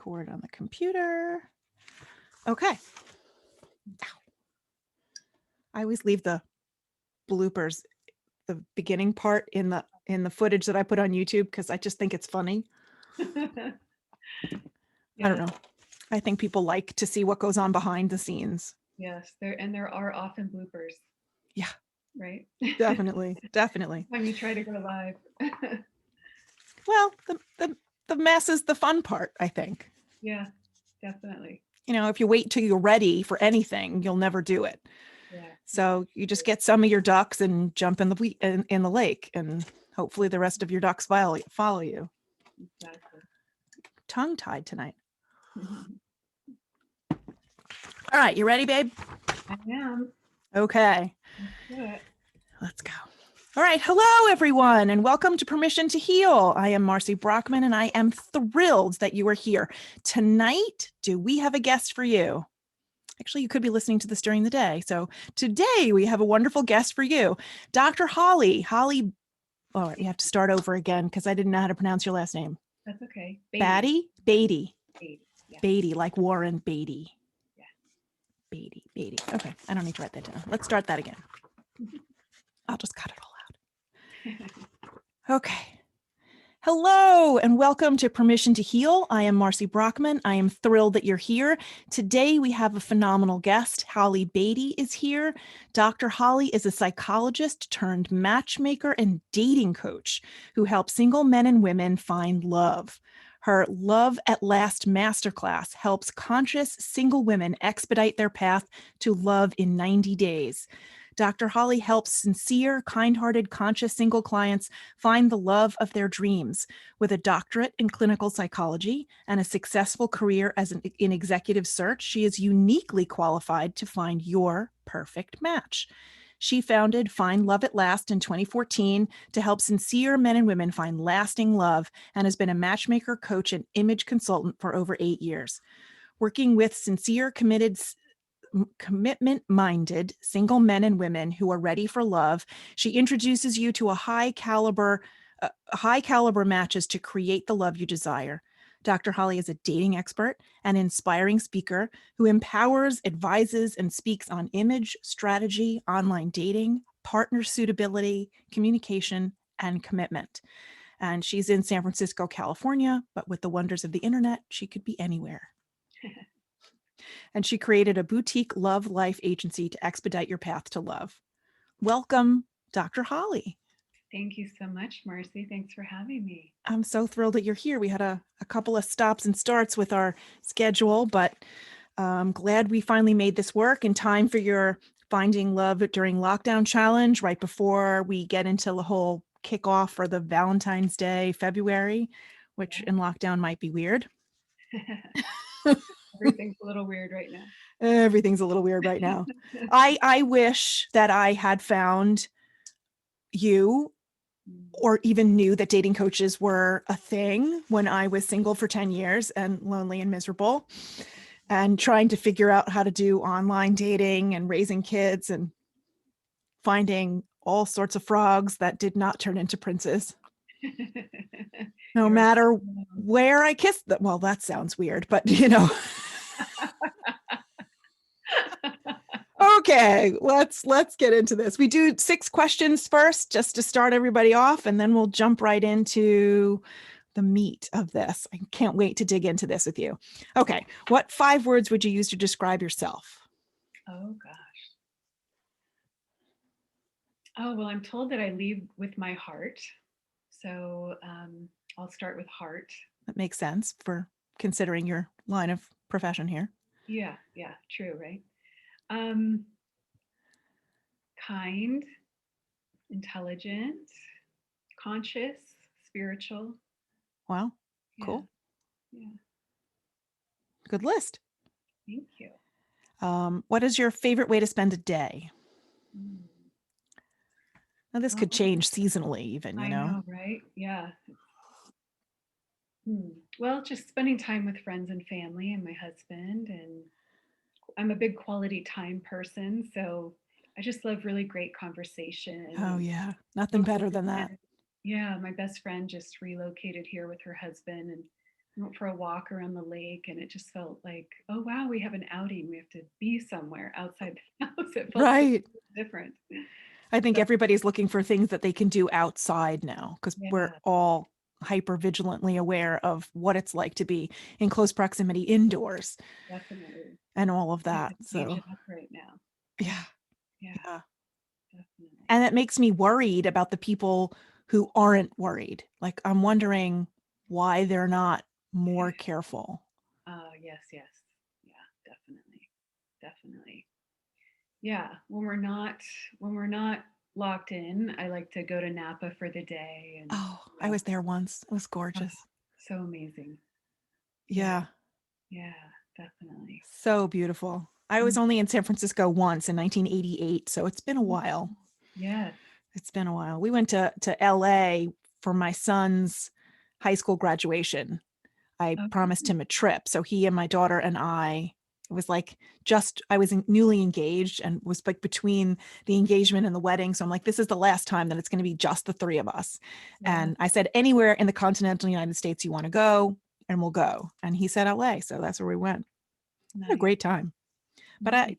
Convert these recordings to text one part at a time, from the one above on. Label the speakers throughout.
Speaker 1: Record on the computer. Okay. I always leave the bloopers, the beginning part in the footage that I put on YouTube because I just think it's funny.
Speaker 2: Yeah.
Speaker 1: I don't know. I think people like to see what goes on behind the scenes.
Speaker 2: Yes, there are often bloopers.
Speaker 1: Yeah.
Speaker 2: Right?
Speaker 1: Definitely. Definitely.
Speaker 2: When you try to go live.
Speaker 1: Well, the mess is the fun part, I think.
Speaker 2: Yeah, definitely.
Speaker 1: You know, if you wait till you're ready for anything, you'll never do it.
Speaker 2: Yeah.
Speaker 1: So you just get some of your ducks and jump in the lake, and hopefully the rest of your ducks follow you.
Speaker 2: Exactly.
Speaker 1: Tongue-tied tonight. All right, you ready, babe?
Speaker 2: I am.
Speaker 1: Okay.
Speaker 2: Let's do it.
Speaker 1: Let's go. All right. Hello, everyone, and welcome to Permission to Heal. I am Marcy Brockman, and I am thrilled that you are here. Tonight, do we have a guest for you? Actually, you could be listening to this during the day. So today we have a wonderful guest for you, Dr. Holly. Holly, all right, you have to start over again because I didn't know how to pronounce your last name.
Speaker 2: That's okay.
Speaker 1: Battey? Battey.
Speaker 2: Battey. Yeah.
Speaker 1: Battey, like Warren Beatty.
Speaker 2: Yeah.
Speaker 1: Battey. Okay, I don't need to write that down. Let's start that again. I'll just cut it all out. Okay. Hello and welcome to Permission to Heal. I am Marcy Brockman. I am thrilled that you're here. Today we have a phenomenal guest. Holly Battey is here. Dr. Holly is a psychologist-turned-matchmaker and dating coach who helps single men and women find love. Her Love at Last masterclass helps conscious single women expedite their path to love in 90 days. Dr. Holly helps sincere, kind-hearted, conscious single clients find the love of their dreams. With a doctorate in clinical psychology and a successful career in executive search, she is uniquely qualified to find your perfect match. She founded Find Love at Last in 2014 to help sincere men and women find lasting love and has been a matchmaker, coach, and image consultant for over 8 years. Working with sincere, commitment-minded single men and women who are ready for love, she introduces you to high caliber matches to create the love you desire. Dr. Holly is a dating expert and inspiring speaker who empowers, advises, and speaks on image, strategy, online dating, partner suitability, communication, and commitment. And she's in San Francisco, California, but with the wonders of the internet, she could be anywhere. And she created a boutique love life agency to expedite your path to love. Welcome, Dr. Holly.
Speaker 2: Thank you so much, Marcy. Thanks for having me.
Speaker 1: I'm so thrilled that you're here. We had a couple of stops and starts with our schedule, but I'm glad we finally made this work in time for your Finding Love During Lockdown challenge, right before we get into the whole kickoff for the Valentine's Day, February, which in lockdown might be weird.
Speaker 2: Everything's a little weird right now.
Speaker 1: Everything's a little weird right now. I wish that I had found you or even knew that dating coaches were a thing when I was single for 10 years and lonely and miserable and trying to figure out how to do online dating and raising kids and finding all sorts of frogs that did not turn into princes. No matter where I kissed them. Well, that sounds weird, but you know. Okay, let's get into this. We do 6 questions first, just to start everybody off, and then we'll jump right into the meat of this. I can't wait to dig into this with you. Okay, what 5 words would you use to describe yourself?
Speaker 2: Oh, gosh. Oh, well, I'm told that I lead with my heart. So I'll start with heart.
Speaker 1: That makes sense for considering your line of profession here.
Speaker 2: Yeah, true, right? Kind, intelligent, conscious, spiritual.
Speaker 1: Wow, cool.
Speaker 2: Yeah.
Speaker 1: Good list.
Speaker 2: Thank you.
Speaker 1: What is your favorite way to spend a day? Now, this could change seasonally even, you know?
Speaker 2: I know, right? Yeah. Well, just spending time with friends and family and my husband. And I'm a big quality time person. So I just love really great conversation.
Speaker 1: Oh, yeah. Nothing better than that.
Speaker 2: Yeah. My best friend just relocated here with her husband. And We went for a walk around the lake, and it just felt like, oh wow, we have an outing. We have to be somewhere outside the house. It felt so
Speaker 1: Right.
Speaker 2: different.
Speaker 1: I think
Speaker 2: So
Speaker 1: everybody's looking for things that they can do outside now because we're
Speaker 2: yeah,
Speaker 1: all hyper vigilantly aware of what it's like to be in close proximity indoors
Speaker 2: definitely.
Speaker 1: and all of
Speaker 2: We have
Speaker 1: that.
Speaker 2: to change
Speaker 1: So,
Speaker 2: it up right now.
Speaker 1: yeah,
Speaker 2: Yeah,
Speaker 1: yeah.
Speaker 2: definitely.
Speaker 1: And it makes me worried about the people who aren't worried. Like, I'm wondering why they're not more careful.
Speaker 2: Yes, yes. Yeah, definitely. Definitely. Yeah, when we're not locked in, I like to go to Napa for the day and
Speaker 1: Oh, I
Speaker 2: yeah,
Speaker 1: was there once. It was
Speaker 2: oh,
Speaker 1: gorgeous.
Speaker 2: so amazing. Yeah,
Speaker 1: Yeah,
Speaker 2: yeah, definitely.
Speaker 1: so beautiful. I was
Speaker 2: Mm,
Speaker 1: only in San Francisco once in 1988, so it's been a while.
Speaker 2: yes.
Speaker 1: It's been a while. We went to LA for my son's high school graduation. I promised
Speaker 2: Okay.
Speaker 1: him a trip. So he and my daughter and I, it was like I was newly engaged and was like between the engagement and the wedding. So I'm like, this is the last time that it's going to be just the three of us.
Speaker 2: Yeah,
Speaker 1: And I said, anywhere in the continental United States you want to go, and we'll go. And he said LA. So that's where we went. Had a
Speaker 2: nice,
Speaker 1: great time. But
Speaker 2: nice.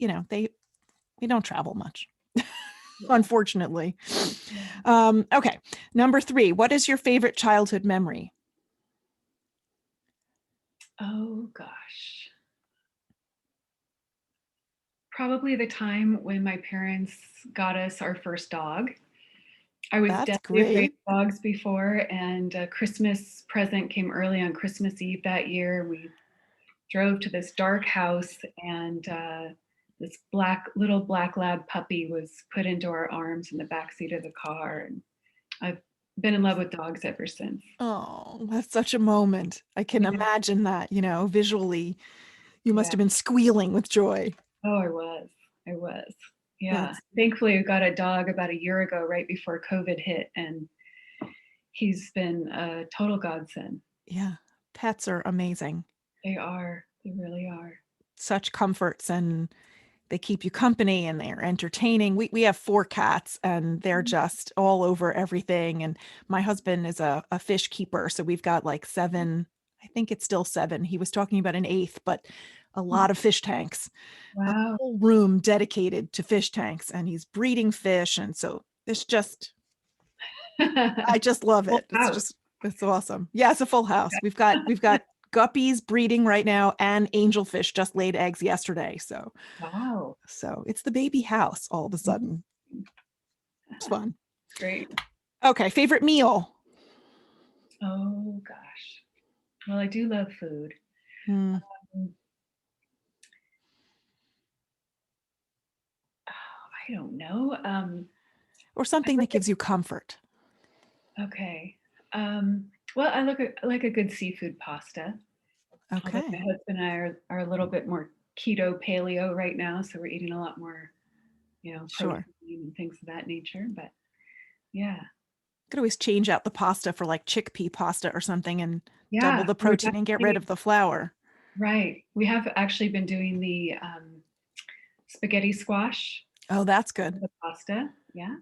Speaker 1: we don't travel much,
Speaker 2: Yeah,
Speaker 1: unfortunately.
Speaker 2: yeah.
Speaker 1: Okay. Number 3, what is your favorite childhood memory?
Speaker 2: Oh gosh. Probably the time when my parents got us our first dog. I was
Speaker 1: That's
Speaker 2: deathly afraid
Speaker 1: great.
Speaker 2: of dogs before, and a Christmas present came early on Christmas Eve that year. We drove to this dark house, and this little black lab puppy was put into our arms in the back seat of the car. And I've been in love with dogs ever since.
Speaker 1: Oh, that's such a moment. I can
Speaker 2: Yeah,
Speaker 1: imagine that, visually. You must
Speaker 2: yeah.
Speaker 1: have been squealing with joy.
Speaker 2: Oh, I was. I was. Yeah.
Speaker 1: That's,
Speaker 2: Thankfully, I got a dog about a year ago, right before COVID hit, and he's been a total godsend.
Speaker 1: yeah. Pets are amazing.
Speaker 2: They are. They really are.
Speaker 1: Such comforts, and they keep you company and they're entertaining. We have 4 cats and they're just all over everything. And my husband is a fish keeper. So we've got like 7, I think it's still 7. He was talking about an 8th, but a lot of fish tanks, a
Speaker 2: Wow.
Speaker 1: whole room dedicated to fish tanks. And he's breeding fish. And so I just love
Speaker 2: Full
Speaker 1: it.
Speaker 2: house.
Speaker 1: It's awesome. Yeah, it's a full house. We've got guppies breeding right now and angelfish just laid eggs yesterday.
Speaker 2: Wow.
Speaker 1: So it's the baby house all of a sudden. It's fun.
Speaker 2: Great.
Speaker 1: Okay, favorite meal.
Speaker 2: Oh gosh. Well, I do love food.
Speaker 1: Hmm.
Speaker 2: Um, I don't know.
Speaker 1: Or
Speaker 2: I
Speaker 1: something
Speaker 2: like
Speaker 1: that gives you comfort.
Speaker 2: okay. Well, I like a good seafood pasta. Although my
Speaker 1: Okay,
Speaker 2: husband and I are a little bit more keto paleo right now, so we're eating a lot more, protein
Speaker 1: sure.
Speaker 2: and things of that nature. But yeah,
Speaker 1: Could always change out the pasta for like chickpea pasta or something and double
Speaker 2: yeah.
Speaker 1: the protein and get rid of the flour.
Speaker 2: Right. We have actually been doing the spaghetti squash
Speaker 1: Oh, that's good.
Speaker 2: the pasta. Yeah.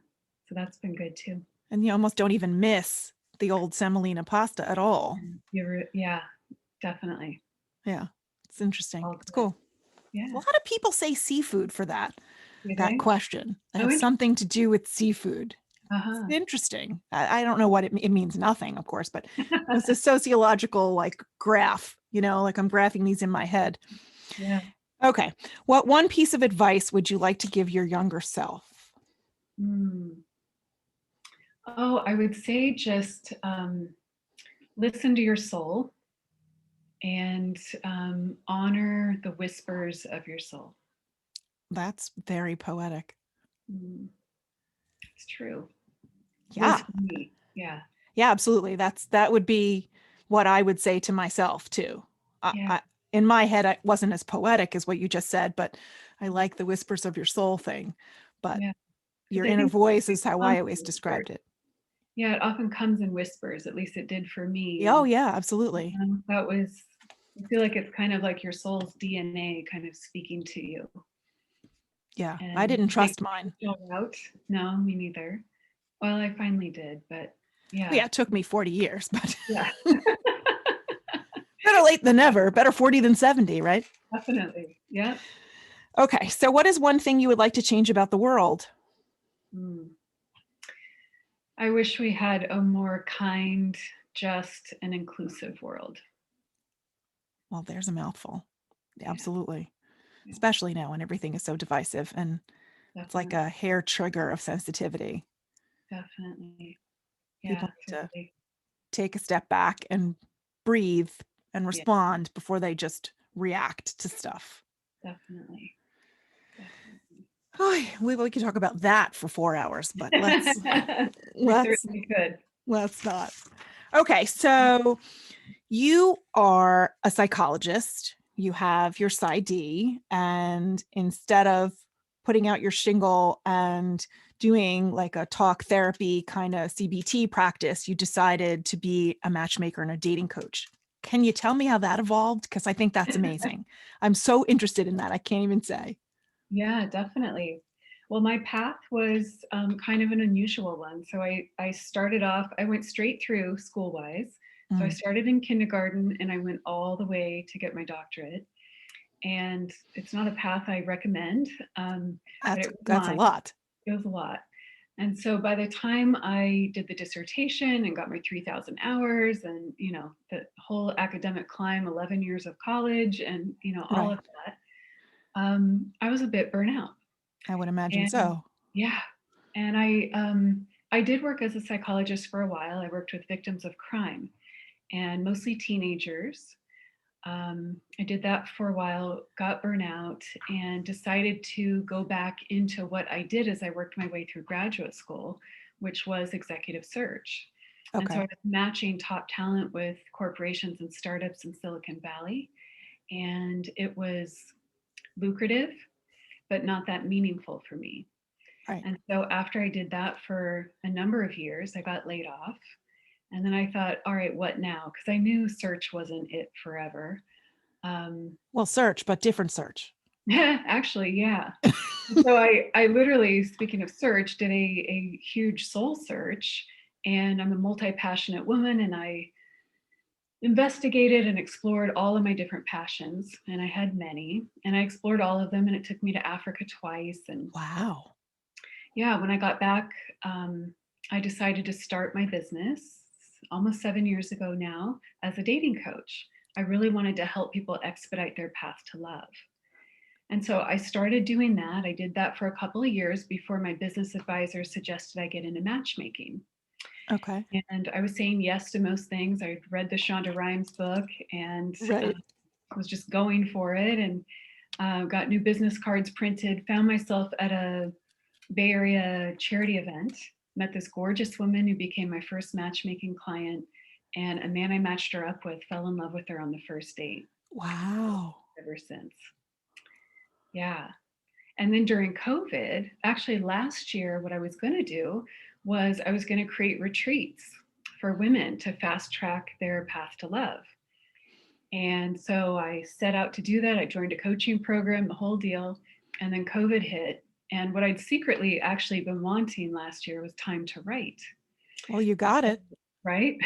Speaker 2: So that's been good too.
Speaker 1: And you almost don't even miss the old semolina pasta at all.
Speaker 2: Yeah, definitely.
Speaker 1: Yeah, it's interesting.
Speaker 2: All
Speaker 1: It's
Speaker 2: good.
Speaker 1: cool. A
Speaker 2: Yeah.
Speaker 1: lot of people say seafood for
Speaker 2: You
Speaker 1: that
Speaker 2: think?
Speaker 1: question. It
Speaker 2: Oh,
Speaker 1: has
Speaker 2: interesting.
Speaker 1: something to do with seafood. It's
Speaker 2: Uh-huh.
Speaker 1: interesting. I don't know what it means. Nothing, of course, but it's a sociological like graph. Like I'm graphing these in my head.
Speaker 2: Yeah.
Speaker 1: Okay, what one piece of advice would you like to give your younger self?
Speaker 2: Mm. Oh, I would say just listen to your soul and honor the whispers of your soul.
Speaker 1: That's very poetic.
Speaker 2: Mm, it's true. Was
Speaker 1: Yeah,
Speaker 2: for me. Yeah.
Speaker 1: yeah, absolutely. That would be what I would say to myself too.
Speaker 2: Yeah.
Speaker 1: In my head, I wasn't as poetic as what you just said, but I like the whispers of your soul thing. But
Speaker 2: Yeah.
Speaker 1: your
Speaker 2: Because I
Speaker 1: inner
Speaker 2: think
Speaker 1: voice
Speaker 2: it
Speaker 1: is how
Speaker 2: comes
Speaker 1: I
Speaker 2: in
Speaker 1: always
Speaker 2: whispers.
Speaker 1: described it.
Speaker 2: Yeah, it often comes in whispers. At least it did for me.
Speaker 1: Oh
Speaker 2: And
Speaker 1: yeah, absolutely.
Speaker 2: that was, I feel like it's kind of like your soul's DNA kind of speaking to you.
Speaker 1: Yeah, I
Speaker 2: And
Speaker 1: didn't
Speaker 2: I think
Speaker 1: trust mine.
Speaker 2: out. No, me neither. Well, I finally did, but
Speaker 1: Well,
Speaker 2: yeah.
Speaker 1: yeah, it took me 40 years, but
Speaker 2: Yeah.
Speaker 1: late than never. Better 40 than 70, right?
Speaker 2: Definitely. Yeah.
Speaker 1: Okay. So what is one thing you would like to change about the world?
Speaker 2: Mm. I wish we had a more kind, just, and inclusive world.
Speaker 1: Well, there's a mouthful.
Speaker 2: Yeah.
Speaker 1: Absolutely.
Speaker 2: Yeah.
Speaker 1: Especially now when everything is so divisive and it's like
Speaker 2: Definitely.
Speaker 1: a hair trigger of sensitivity.
Speaker 2: Definitely.
Speaker 1: People
Speaker 2: Yeah.
Speaker 1: need to
Speaker 2: Totally.
Speaker 1: take a step back and breathe and
Speaker 2: Yeah.
Speaker 1: respond before they just react to stuff.
Speaker 2: Definitely. Definitely.
Speaker 1: Oh, we could talk about that for 4 hours, but let's
Speaker 2: We
Speaker 1: let's
Speaker 2: certainly could.
Speaker 1: let's not. Okay, so you are a psychologist. You have your PsyD, and instead of putting out your shingle and doing like a talk therapy kind of CBT practice, you decided to be a matchmaker and a dating coach. Can you tell me how that evolved? Because I think that's amazing. I'm so interested in that. I can't even say.
Speaker 2: Yeah, definitely. Well, my path was kind of an unusual one. So I started off, I went straight through school wise. So I
Speaker 1: Mm,
Speaker 2: started in kindergarten and I went all the way to get my doctorate. And it's not a path I recommend, but
Speaker 1: that's
Speaker 2: it was
Speaker 1: that's a
Speaker 2: mine.
Speaker 1: lot.
Speaker 2: It was a lot. And so by the time I did the dissertation and got my 3,000 hours and, the whole academic climb, 11 years of college and, all
Speaker 1: Right.
Speaker 2: of that, I was a bit burnt out.
Speaker 1: I would imagine
Speaker 2: And
Speaker 1: so.
Speaker 2: yeah, and I did work as a psychologist for a while. I worked with victims of crime and mostly teenagers. I did that for a while, got burnout, and decided to go back into what I did as I worked my way through graduate school, which was executive search. And so I
Speaker 1: Okay.
Speaker 2: was matching top talent with corporations and startups in Silicon Valley. And it was lucrative, but not that meaningful for me.
Speaker 1: Right.
Speaker 2: And so after I did that for a number of years, I got laid off. And then I thought, all right, what now? Because I knew search wasn't it forever. Um,
Speaker 1: Well, search, but different search.
Speaker 2: actually, yeah. And so I literally, speaking of search, did a huge soul search. And I'm a multi passionate woman, and I investigated and explored all of my different passions. And I had many, and I explored all of them. And it took me to Africa twice. And
Speaker 1: Wow.
Speaker 2: yeah, when I got back, I decided to start my business almost 7 years ago now as a dating coach. I really wanted to help people expedite their path to love. And so I started doing that. I did that for a couple of years before my business advisor suggested I get into matchmaking.
Speaker 1: Okay.
Speaker 2: And I was saying yes to most things. I read the Shonda Rhimes book and
Speaker 1: Right.
Speaker 2: was just going for it, and got new business cards printed, found myself at a Bay Area charity event, met this gorgeous woman who became my first matchmaking client, and a man I matched her up with fell in love with her on the first date
Speaker 1: Wow.
Speaker 2: ever since. Yeah. And then during COVID, actually last year, what I was going to do was I was going to create retreats for women to fast track their path to love. And so I set out to do that. I joined a coaching program, the whole deal. And then COVID hit. And what I'd secretly actually been wanting last year was time to write,
Speaker 1: Well, you got it.
Speaker 2: right?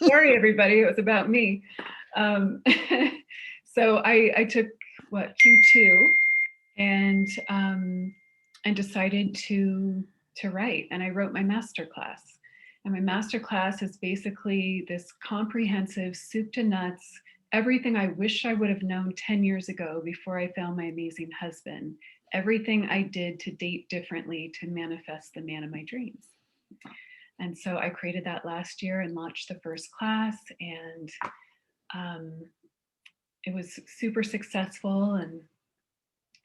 Speaker 2: Sorry, everybody, it was about me. Um, so I took what Q2 and decided to write, and I wrote my master class. And my master class is basically this comprehensive soup to nuts, everything I wish I would have known 10 years ago before I found my amazing husband, everything I did to date differently to manifest the man of my dreams. And so I created that last year and launched the first class, and um, it was super successful, and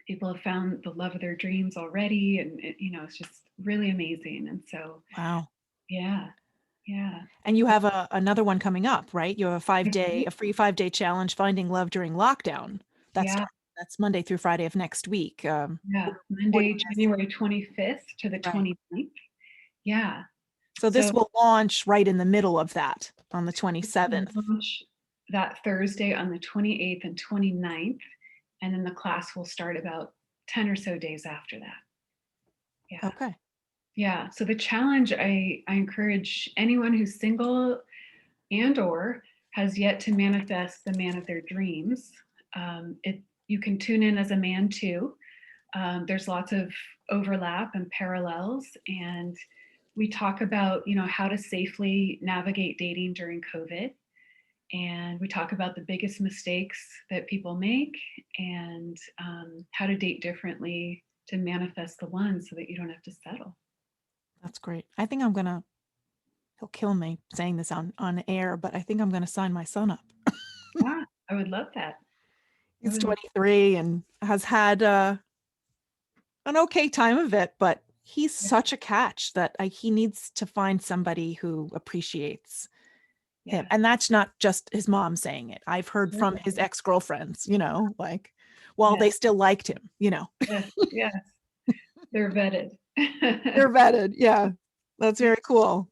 Speaker 2: people have found the love of their dreams already, and it's just really amazing. And so
Speaker 1: Wow.
Speaker 2: yeah, yeah.
Speaker 1: And you
Speaker 2: So
Speaker 1: have another one coming up, right? You have a free 5 day challenge, Finding Love During Lockdown. That's
Speaker 2: yeah,
Speaker 1: starting. That's Monday through Friday of next week.
Speaker 2: yeah,
Speaker 1: We're recording
Speaker 2: Monday,
Speaker 1: this.
Speaker 2: January 25th to the
Speaker 1: Right.
Speaker 2: 29th. Yeah.
Speaker 1: So this
Speaker 2: So
Speaker 1: will launch right in the middle of that on the
Speaker 2: we
Speaker 1: 27th.
Speaker 2: launch that Thursday on the 28th and 29th, and then the class will start about 10 or so days after that. Yeah.
Speaker 1: Okay.
Speaker 2: Yeah. So the challenge, I encourage anyone who's single and or has yet to manifest the man of their dreams. You can tune in as a man too. There's lots of overlap and parallels, and we talk about, how to safely navigate dating during COVID. And we talk about the biggest mistakes that people make, and how to date differently to manifest the one so that you don't have to settle.
Speaker 1: That's great. I think he'll kill me saying this on air, but I think I'm going to sign my son up.
Speaker 2: Yeah, I would love that.
Speaker 1: He's 23 and has had an okay time of it, but he's such a catch that he needs to find somebody who appreciates him. And that's not just his mom saying it. I've heard from his ex-girlfriends, like, while they still liked him,
Speaker 2: Yes, yes. They're vetted.
Speaker 1: They're vetted. Yeah. That's very cool.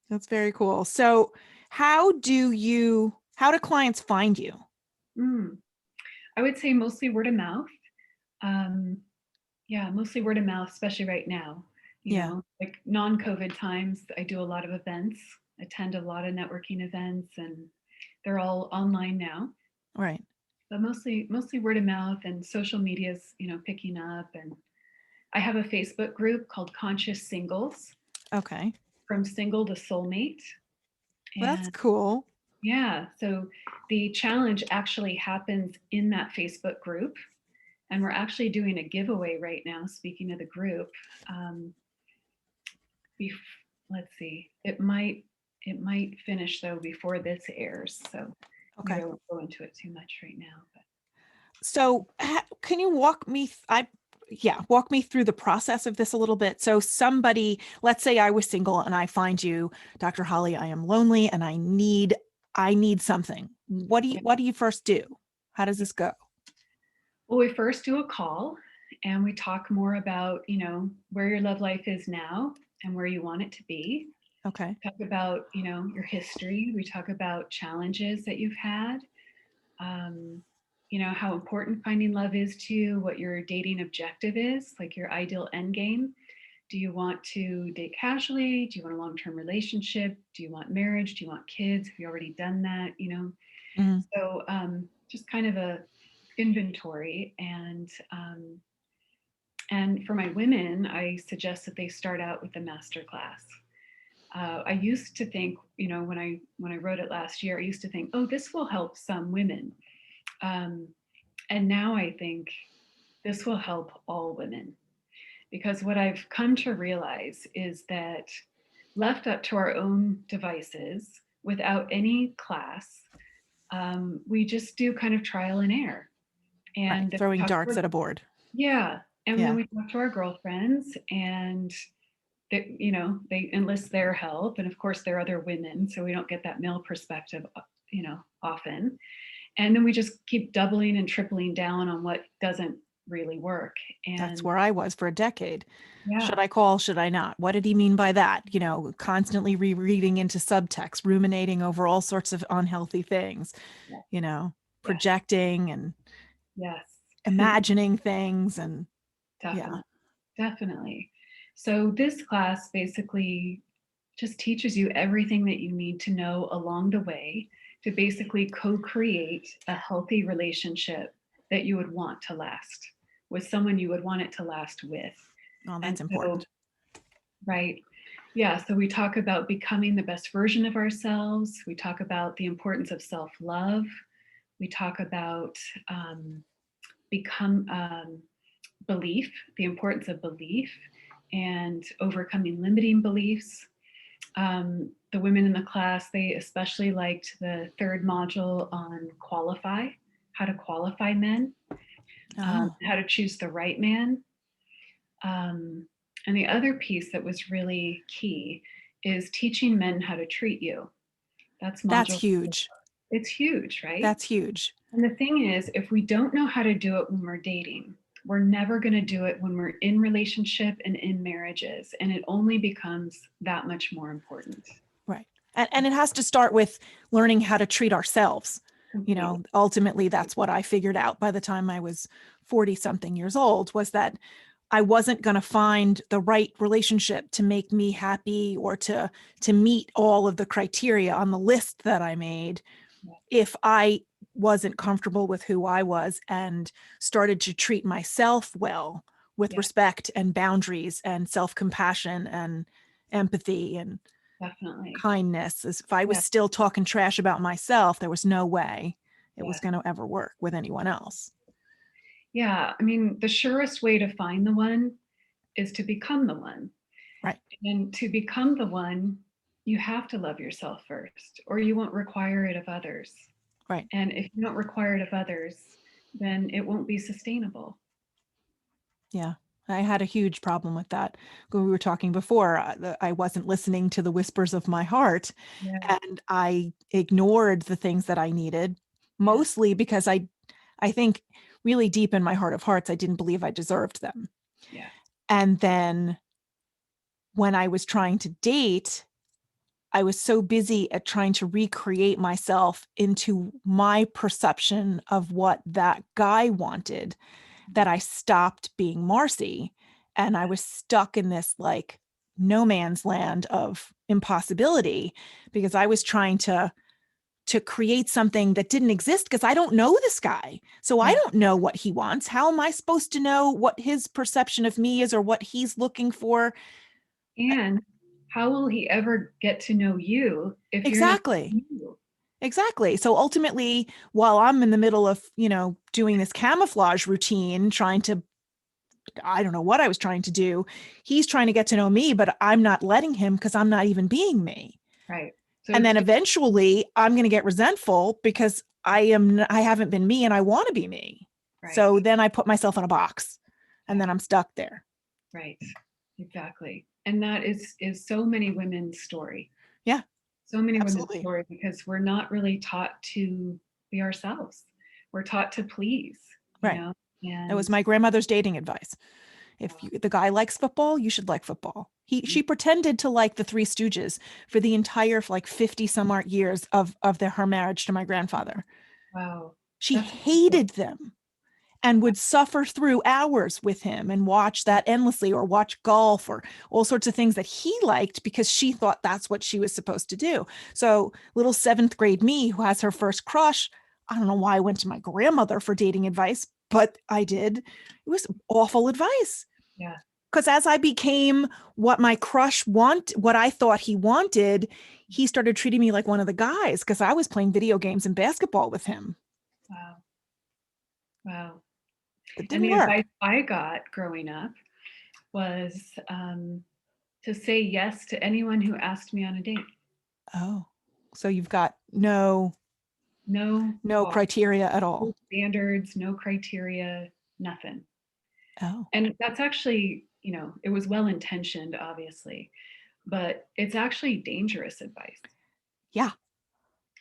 Speaker 1: That's very cool. So how do clients find you?
Speaker 2: I would say mostly word of mouth. Yeah, mostly word of mouth, especially right now. Like non-COVID times, I do a lot of events, attend a lot of networking events, and they're all online now.
Speaker 1: Right.
Speaker 2: But mostly word of mouth, and social media's, picking up. And I have a Facebook group called Conscious Singles.
Speaker 1: Okay.
Speaker 2: From single to soulmate.
Speaker 1: Well, that's cool.
Speaker 2: Yeah. So the challenge actually happens in that Facebook group. And we're actually doing a giveaway right now, speaking of the group. Let's see. It might finish though before this airs. So maybe I won't go into it too much right now. But.
Speaker 1: So can you walk me through the process of this a little bit. So somebody, let's say I was single and I find you, Dr. Holly, I am lonely and I need something. What do you first do? How does this go?
Speaker 2: Well, we first do a call and we talk more about, where your love life is now and where you want it to be.
Speaker 1: Okay.
Speaker 2: Talk about, your history. We talk about challenges that you've had. How important finding love is to you, what your dating objective is, like your ideal end game. Do you want to date casually? Do you want a long-term relationship? Do you want marriage? Do you want kids? Have you already done that?
Speaker 1: Mm-hmm.
Speaker 2: So just kind of a inventory. And for my women, I suggest that they start out with the master class. I used to think, when I wrote it last year, I used to think, oh, this will help some women. And now I think this will help all women, because what I've come to realize is that left up to our own devices without any class, we just do kind of trial and error. And
Speaker 1: throwing darts at a board.
Speaker 2: Yeah. And then we talk to our girlfriends, and they enlist their help. And of course, there are other women, so we don't get that male perspective, often. And then we just keep doubling and tripling down on what doesn't really work. And
Speaker 1: that's where I was for a decade.
Speaker 2: Yeah.
Speaker 1: Should I call? Should I not? What did he mean by that? Constantly rereading into subtext, ruminating over all sorts of unhealthy things, projecting and imagining things. And
Speaker 2: definitely. So this class basically just teaches you everything that you need to know along the way to basically co-create a healthy relationship that you would want to last with someone you would want it to last with.
Speaker 1: Oh, that's important.
Speaker 2: Right. Yeah. So we talk about becoming the best version of ourselves. We talk about the importance of self-love. We talk about belief, the importance of belief and overcoming limiting beliefs. The women in the class, they especially liked the third module on qualify, how to qualify men, how to choose the right man. And the other piece that was really key is teaching men how to treat you. That's
Speaker 1: huge.
Speaker 2: It's huge, right?
Speaker 1: That's huge.
Speaker 2: And the thing is, if we don't know how to do it when we're dating, we're never going to do it when we're in relationship and in marriages. And it only becomes that much more important.
Speaker 1: Right. And it has to start with learning how to treat ourselves. Completely. Ultimately, that's what I figured out by the time I was 40 something years old, was that I wasn't going to find the right relationship to make me happy or to meet all of the criteria on the list that I made if I wasn't comfortable with who I was and started to treat myself well with
Speaker 2: Yeah,
Speaker 1: respect and boundaries and self-compassion and empathy and
Speaker 2: definitely.
Speaker 1: kindness, as if I was
Speaker 2: Yeah,
Speaker 1: still talking trash about myself, there was no way it
Speaker 2: yeah.
Speaker 1: was going to ever work with anyone else.
Speaker 2: Yeah, I mean, the surest way to find the one is to become the one.
Speaker 1: Right.
Speaker 2: And to become the one, you have to love yourself first, or you won't require it of others.
Speaker 1: Right.
Speaker 2: And if you don't require it of others, then it won't be sustainable.
Speaker 1: Yeah. I had a huge problem with that. When we were talking before, I wasn't listening to the whispers of my heart,
Speaker 2: Yeah,
Speaker 1: and I ignored the things that I needed,
Speaker 2: yeah,
Speaker 1: mostly because I think really deep in my heart of hearts, I didn't believe I deserved them.
Speaker 2: yeah,
Speaker 1: And then when I was trying to date, I was so busy at trying to recreate myself into my perception of what that guy wanted that I stopped being Marcy. And I was stuck in this like no man's land of impossibility because I was trying to create something that didn't exist because I don't know this guy. So I
Speaker 2: yeah.
Speaker 1: don't know what he wants. How am I supposed to know what his perception of me is or what he's looking for?
Speaker 2: And how will he ever get to know you if you're not
Speaker 1: Exactly.
Speaker 2: you?
Speaker 1: Exactly. So ultimately, while I'm in the middle of, doing this camouflage routine, trying to, I don't know what I was trying to do, he's trying to get to know me, but I'm not letting him because I'm not even being me.
Speaker 2: Right. So
Speaker 1: And
Speaker 2: it's
Speaker 1: then
Speaker 2: just
Speaker 1: eventually I'm going to get resentful because I haven't been me and I want to be me.
Speaker 2: right,
Speaker 1: So then I put myself in a box and
Speaker 2: yeah,
Speaker 1: then I'm stuck there.
Speaker 2: right. Exactly. And that is so many women's story.
Speaker 1: Yeah,
Speaker 2: So many women's
Speaker 1: absolutely.
Speaker 2: story because we're not really taught to be ourselves. We're taught to please,
Speaker 1: Right. That was
Speaker 2: and
Speaker 1: my grandmother's dating advice. If the guy likes football, you should like football. She pretended to like the Three Stooges for the entire like 50 some odd years of her marriage to my grandfather.
Speaker 2: wow,
Speaker 1: She
Speaker 2: that's wonderful.
Speaker 1: hated them and would suffer through hours with him and watch that endlessly or watch golf or all sorts of things that he liked because she thought that's what she was supposed to do. So little seventh grade me who has her first crush, I don't know why I went to my grandmother for dating advice, but I did. It was awful advice
Speaker 2: Yeah,
Speaker 1: because as I became what I thought he wanted, he started treating me like one of the guys because I was playing video games and basketball with him.
Speaker 2: wow, wow.
Speaker 1: It
Speaker 2: And
Speaker 1: didn't
Speaker 2: the
Speaker 1: work.
Speaker 2: advice I got growing up was to say yes to anyone who asked me on a date.
Speaker 1: Oh, so you've got no
Speaker 2: No
Speaker 1: no
Speaker 2: bar,
Speaker 1: criteria at
Speaker 2: no
Speaker 1: all.
Speaker 2: standards, no criteria, nothing.
Speaker 1: Oh,
Speaker 2: And that's actually, it was well intentioned, obviously, but it's actually dangerous advice.
Speaker 1: yeah,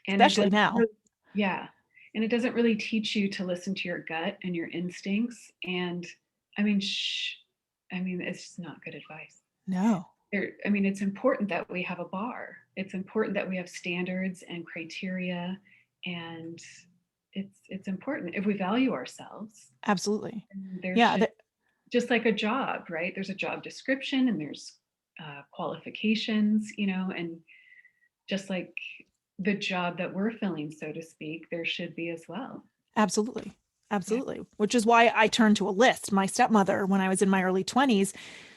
Speaker 2: And it
Speaker 1: especially
Speaker 2: doesn't
Speaker 1: now.
Speaker 2: really, yeah. And it doesn't really teach you to listen to your gut and your instincts. And I mean, it's just not good advice.
Speaker 1: No,
Speaker 2: I mean, it's important that we have a bar. It's important that we have standards and criteria, and it's important if we value ourselves.
Speaker 1: absolutely.
Speaker 2: There
Speaker 1: Yeah,
Speaker 2: should, just like a job, right? There's a job description and there's qualifications, and just like the job that we're filling, so to speak, there should be as well.
Speaker 1: absolutely.
Speaker 2: Yeah.
Speaker 1: Absolutely. Which is why I turned to a list. My stepmother, when I was in my early 20s,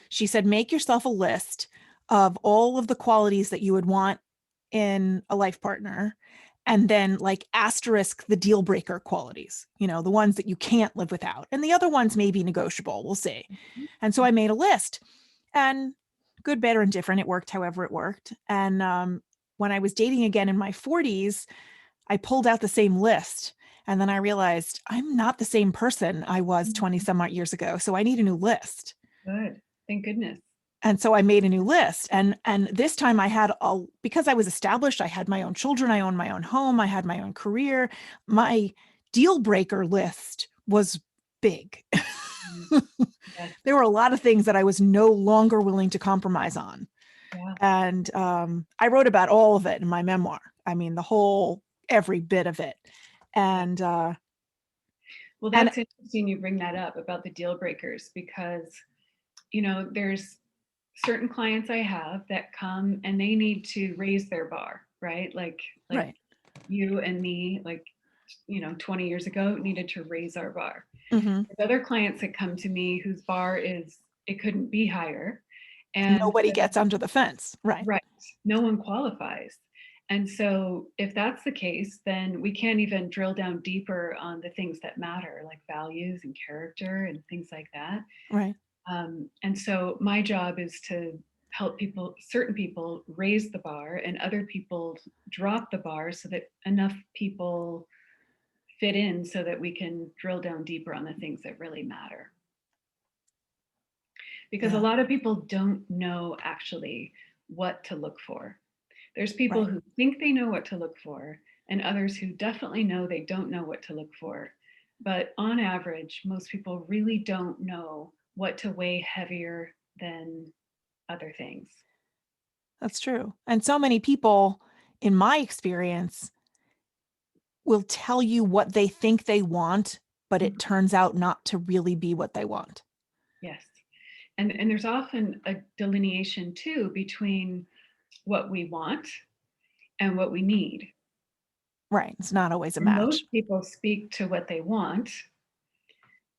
Speaker 1: she said, make yourself a list of all of the qualities that you would want in a life partner. And then, like, asterisk the deal breaker qualities, the ones that you can't live without. And the other ones may be negotiable. We'll see. And so I made a list, and good, better, and different. It worked however it worked. And when I was dating again in my 40s, I pulled out the same list. And then I realized I'm not the same person I was 20
Speaker 2: Mhm.
Speaker 1: some odd years ago. So I need a new list.
Speaker 2: Good. Thank goodness.
Speaker 1: And so I made a new list. And this time I had because I was established, I had my own children, I owned my own home, I had my own career. My deal breaker list was big.
Speaker 2: Mm, yes.
Speaker 1: There were a lot of things that I was no longer willing to compromise on.
Speaker 2: Yeah.
Speaker 1: And I wrote about all of it in my memoir. I mean, every bit of it.
Speaker 2: Yeah.
Speaker 1: And
Speaker 2: Well,
Speaker 1: and
Speaker 2: that's interesting you bring that up about the deal breakers because, there's certain clients I have that come and they need to raise their bar, right? Like
Speaker 1: right,
Speaker 2: you and me, like, 20 years ago, needed to raise our bar.
Speaker 1: Hmm.
Speaker 2: There's other clients that come to me whose bar is, it couldn't be higher. And
Speaker 1: Nobody gets under the fence. Right.
Speaker 2: right, no one qualifies. And so if that's the case, then we can't even drill down deeper on the things that matter, like values and character and things like that.
Speaker 1: Right.
Speaker 2: And so my job is to help people, certain people raise the bar and other people drop the bar so that enough people fit in so that we can drill down deeper on the things that really matter. Because a
Speaker 1: Yeah.
Speaker 2: lot of people don't know actually what to look for. There's people
Speaker 1: Right.
Speaker 2: who think they know what to look for, and others who definitely know they don't know what to look for. But on average, most people really don't know what to weigh heavier than other things.
Speaker 1: That's true. And so many people, in my experience, will tell you what they think they want, but it
Speaker 2: Mhm.
Speaker 1: turns out not to really be what they want.
Speaker 2: Yes. And there's often a delineation too between what we want and what we need.
Speaker 1: Right. It's not always a
Speaker 2: And most
Speaker 1: match.
Speaker 2: people speak to what they want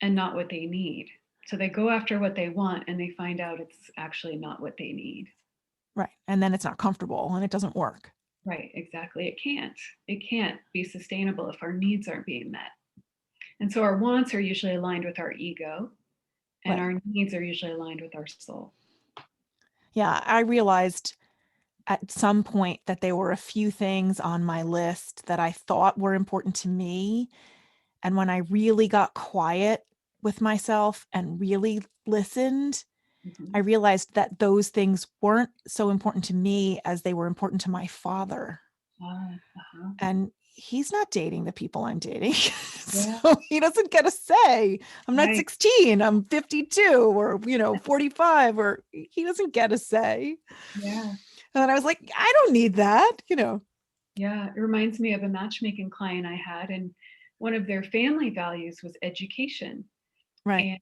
Speaker 2: and not what they need. So they go after what they want and they find out it's actually not what they need.
Speaker 1: Right. And then it's not comfortable and it doesn't work.
Speaker 2: Right, exactly. It can't. It can't be sustainable if our needs aren't being met. And so our wants are usually aligned with our ego, and
Speaker 1: Right.
Speaker 2: our needs are usually aligned with our soul.
Speaker 1: Yeah. I realized at some point that there were a few things on my list that I thought were important to me. And when I really got quiet with myself and really listened, I
Speaker 2: Mhm.
Speaker 1: realized that those things weren't so important to me as they were important to my father.
Speaker 2: Uh-huh.
Speaker 1: And he's not dating the people I'm dating.
Speaker 2: Yeah,
Speaker 1: So he doesn't get a say. I'm not
Speaker 2: right.
Speaker 1: 16, I'm 52 or, 45, or he doesn't get a say.
Speaker 2: Yeah.
Speaker 1: And then I was like, I don't need that.
Speaker 2: Yeah. It reminds me of a matchmaking client I had, and one of their family values was education.
Speaker 1: Right.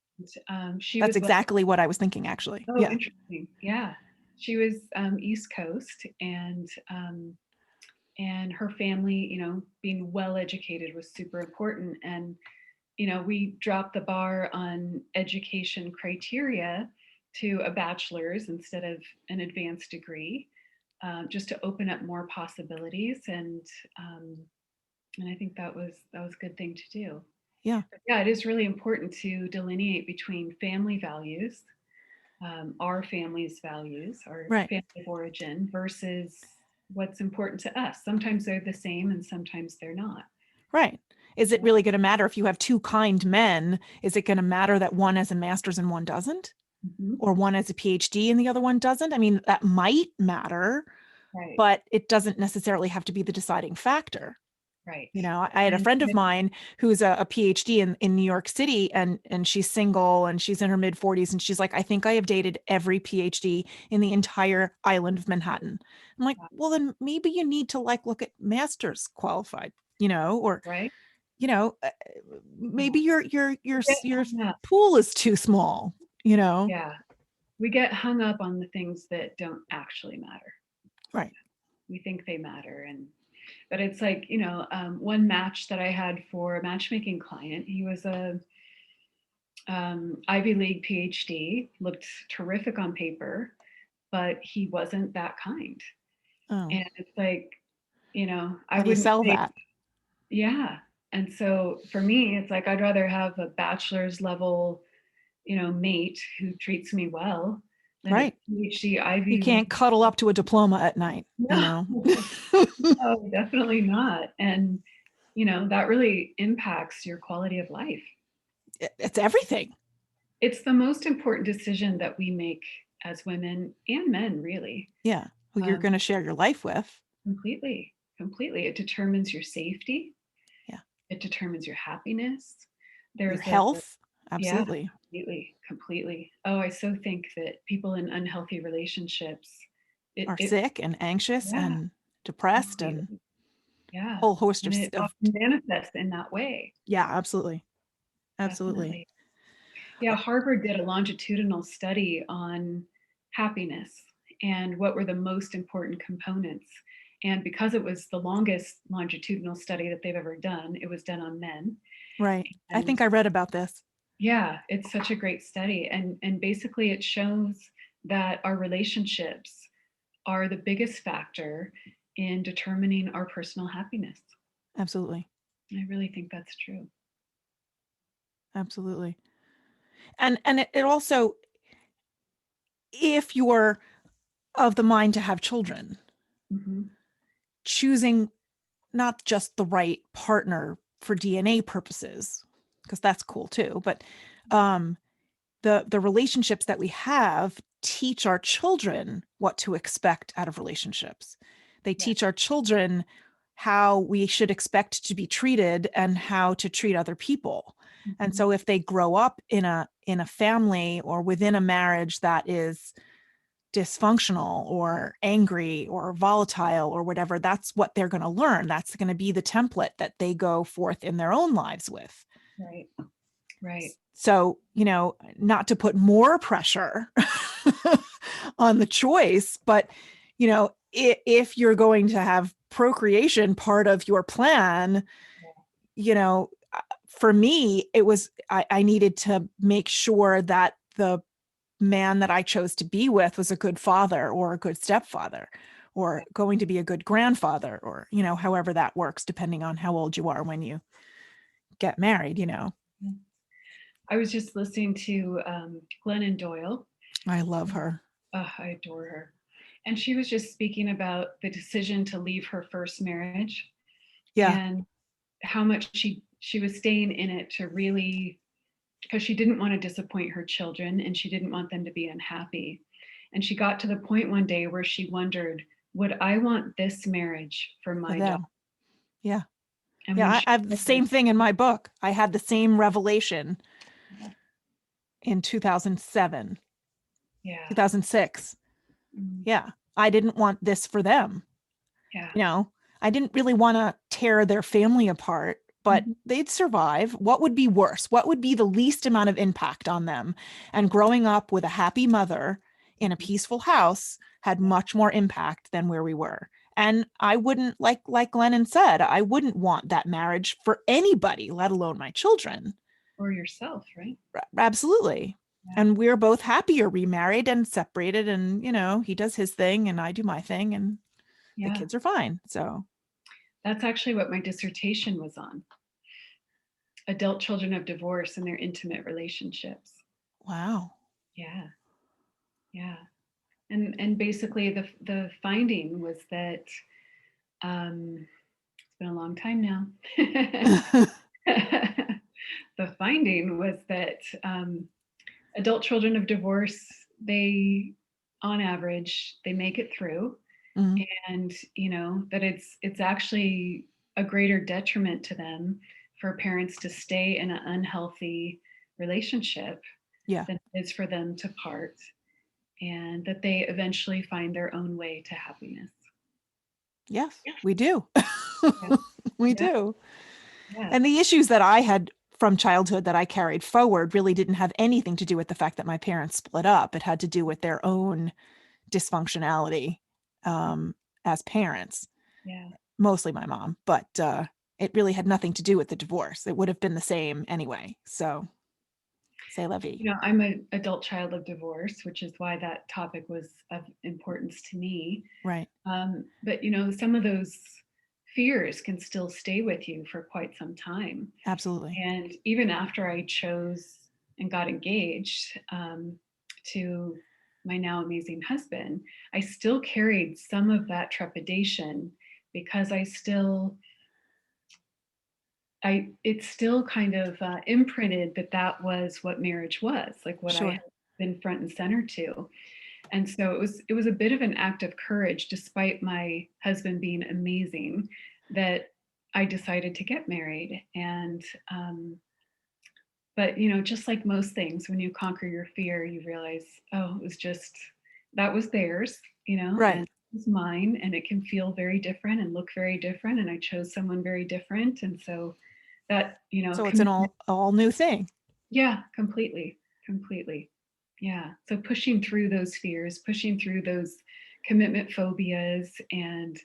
Speaker 2: And she
Speaker 1: That's
Speaker 2: was like,
Speaker 1: exactly what I was thinking, actually.
Speaker 2: oh,
Speaker 1: Yeah.
Speaker 2: interesting. Yeah. She was East Coast, and her family, being well educated was super important. And we dropped the bar on education criteria to a bachelor's instead of an advanced degree, just to open up more possibilities. And I think that was a good thing to do.
Speaker 1: Yeah.
Speaker 2: But yeah, it is really important to delineate between family values, our family's values, our
Speaker 1: Right.
Speaker 2: family of origin, versus what's important to us. Sometimes they're the same, and sometimes they're not.
Speaker 1: Right. Is it
Speaker 2: Yeah.
Speaker 1: really going to matter if you have two kind men? Is it going to matter that one has a master's and one doesn't?
Speaker 2: Mhm.
Speaker 1: Or one has a PhD and the other one doesn't? I mean, that might matter,
Speaker 2: Right.
Speaker 1: but it doesn't necessarily have to be the deciding factor.
Speaker 2: Right.
Speaker 1: I had a
Speaker 2: And
Speaker 1: friend of mine who's a PhD in New York City, and she's single and she's in her mid 40s. And she's like, I think I have dated every PhD in the entire island of Manhattan. I'm like, well, then maybe you need to look at master's qualified, or,
Speaker 2: right.
Speaker 1: you know, uh,
Speaker 2: Yeah.
Speaker 1: maybe
Speaker 2: We get
Speaker 1: your
Speaker 2: hung up.
Speaker 1: pool is too small.
Speaker 2: Yeah. We get hung up on the things that don't actually matter.
Speaker 1: Right.
Speaker 2: We think they matter. But it's like, one match that I had for a matchmaking client, he was a Ivy League PhD, looked terrific on paper, but he wasn't that kind.
Speaker 1: Oh,
Speaker 2: And it's like, I
Speaker 1: how do you
Speaker 2: wouldn't
Speaker 1: sell
Speaker 2: say,
Speaker 1: that?
Speaker 2: yeah. And so for me, it's like I'd rather have a bachelor's level, mate who treats me well than a
Speaker 1: Right.
Speaker 2: PhD
Speaker 1: You
Speaker 2: Ivy
Speaker 1: can't
Speaker 2: League.
Speaker 1: cuddle up to a diploma at night, you
Speaker 2: No,
Speaker 1: know?
Speaker 2: no, definitely not. And that really impacts your quality of life.
Speaker 1: It's everything.
Speaker 2: It's the most important decision that we make as women and men, really.
Speaker 1: Yeah. Who you're
Speaker 2: Um,
Speaker 1: going to share your life with.
Speaker 2: completely, completely. It determines your safety.
Speaker 1: Yeah.
Speaker 2: It determines your happiness.
Speaker 1: Your
Speaker 2: There's a
Speaker 1: health.
Speaker 2: Yeah,
Speaker 1: Absolutely.
Speaker 2: completely, completely. Oh, I so think that people in unhealthy relationships,
Speaker 1: Are
Speaker 2: it
Speaker 1: sick and anxious
Speaker 2: yeah,
Speaker 1: and depressed and
Speaker 2: completely. Yeah.
Speaker 1: whole host
Speaker 2: And it
Speaker 1: of
Speaker 2: often manifests in that way.
Speaker 1: yeah, absolutely. Absolutely.
Speaker 2: Definitely. Yeah, Harvard did a longitudinal study on happiness and what were the most important components. And because it was the longest longitudinal study that they've ever done, it was done on men.
Speaker 1: Right. I
Speaker 2: And
Speaker 1: think I read about this.
Speaker 2: yeah, it's such a great study. And basically it shows that our relationships are the biggest factor in determining our personal happiness.
Speaker 1: Absolutely.
Speaker 2: I really think that's true.
Speaker 1: Absolutely. And it also, if you're of the mind to have children,
Speaker 2: Hmm.
Speaker 1: choosing not just the right partner for DNA purposes, because that's cool too, but um, the relationships that we have teach our children what to expect out of relationships. They
Speaker 2: Yeah.
Speaker 1: teach our children how we should expect to be treated and how to treat other people. And
Speaker 2: Hmm.
Speaker 1: so if they grow up in a family or within a marriage that is dysfunctional or angry or volatile or whatever, that's what they're going to learn. That's going to be the template that they go forth in their own lives with.
Speaker 2: Right. Right.
Speaker 1: So, not to put more pressure on the choice, but, if you're going to have procreation part of your plan, you know, for me, I needed to make sure that the man that I chose to be with was a good father or a good stepfather or going to be a good grandfather or, however that works, depending on how old you are when you get married.
Speaker 2: I was just listening to Glennon Doyle.
Speaker 1: I love her.
Speaker 2: Oh, I adore her. And she was just speaking about the decision to leave her first marriage
Speaker 1: Yeah.
Speaker 2: and how much she was staying in it to really, because she didn't want to disappoint her children and she didn't want them to be unhappy. And she got to the point one day where she wondered, would I want this marriage for
Speaker 1: For
Speaker 2: my daughter?
Speaker 1: them. Yeah.
Speaker 2: And
Speaker 1: Yeah.
Speaker 2: when
Speaker 1: I
Speaker 2: she
Speaker 1: have the same thing in my book. I had the same revelation in 2007,
Speaker 2: yeah,
Speaker 1: 2006.
Speaker 2: mm,
Speaker 1: Yeah. I didn't want this for them.
Speaker 2: yeah,
Speaker 1: You know, I didn't really want to tear their family apart, but
Speaker 2: mhm,
Speaker 1: they'd survive. What would be worse? What would be the least amount of impact on them? And growing up with a happy mother in a
Speaker 2: mhm,
Speaker 1: peaceful house had
Speaker 2: yeah,
Speaker 1: much more impact than where we were. And I wouldn't, like Glennon said, I wouldn't want that marriage for anybody, let alone my children.
Speaker 2: or yourself, right?
Speaker 1: Absolutely.
Speaker 2: Yeah,
Speaker 1: And we're both happier remarried and separated. And, he does his thing and I do my thing and the
Speaker 2: yeah.
Speaker 1: kids are fine. So,
Speaker 2: That's actually what my dissertation was on: adult children of divorce and their intimate relationships.
Speaker 1: wow.
Speaker 2: Yeah, yeah. And basically the finding was that it's been a long time now. The finding was that adult children of divorce, they, on average, they make it through,
Speaker 1: Mhm.
Speaker 2: and that it's actually a greater detriment to them for parents to stay in an unhealthy relationship
Speaker 1: Yeah.
Speaker 2: than it is for them to part, and that they eventually find their own way to happiness.
Speaker 1: Yes, we do.
Speaker 2: Yeah,
Speaker 1: We
Speaker 2: yeah,
Speaker 1: do.
Speaker 2: yeah.
Speaker 1: And the issues that I had from childhood that I carried forward really didn't have anything to do with the fact that my parents split up. It had to do with their own dysfunctionality as parents,
Speaker 2: Yeah.
Speaker 1: mostly my mom, but it really had nothing to do with the divorce. It would have been the same anyway. So, c'est la vie.
Speaker 2: I'm an adult child of divorce, which is why that topic was of importance to me.
Speaker 1: Right.
Speaker 2: But some of those fears can still stay with you for quite some time.
Speaker 1: Absolutely.
Speaker 2: And even after I chose and got engaged to my now amazing husband, I still carried some of that trepidation because it's still kind of imprinted that that was what marriage was, like what I
Speaker 1: Sure.
Speaker 2: had been front and center to. And so it was a bit of an act of courage, despite my husband being amazing, that I decided to get married. And but just like most things, when you conquer your fear, you realize, oh, it was just that was theirs, and
Speaker 1: Right.
Speaker 2: it was mine, and it can feel very different and look very different. And I chose someone very different, and so that
Speaker 1: So it's an
Speaker 2: commitment.
Speaker 1: all new thing.
Speaker 2: Yeah, completely, completely. Yeah. So pushing through those fears, pushing through those commitment phobias, and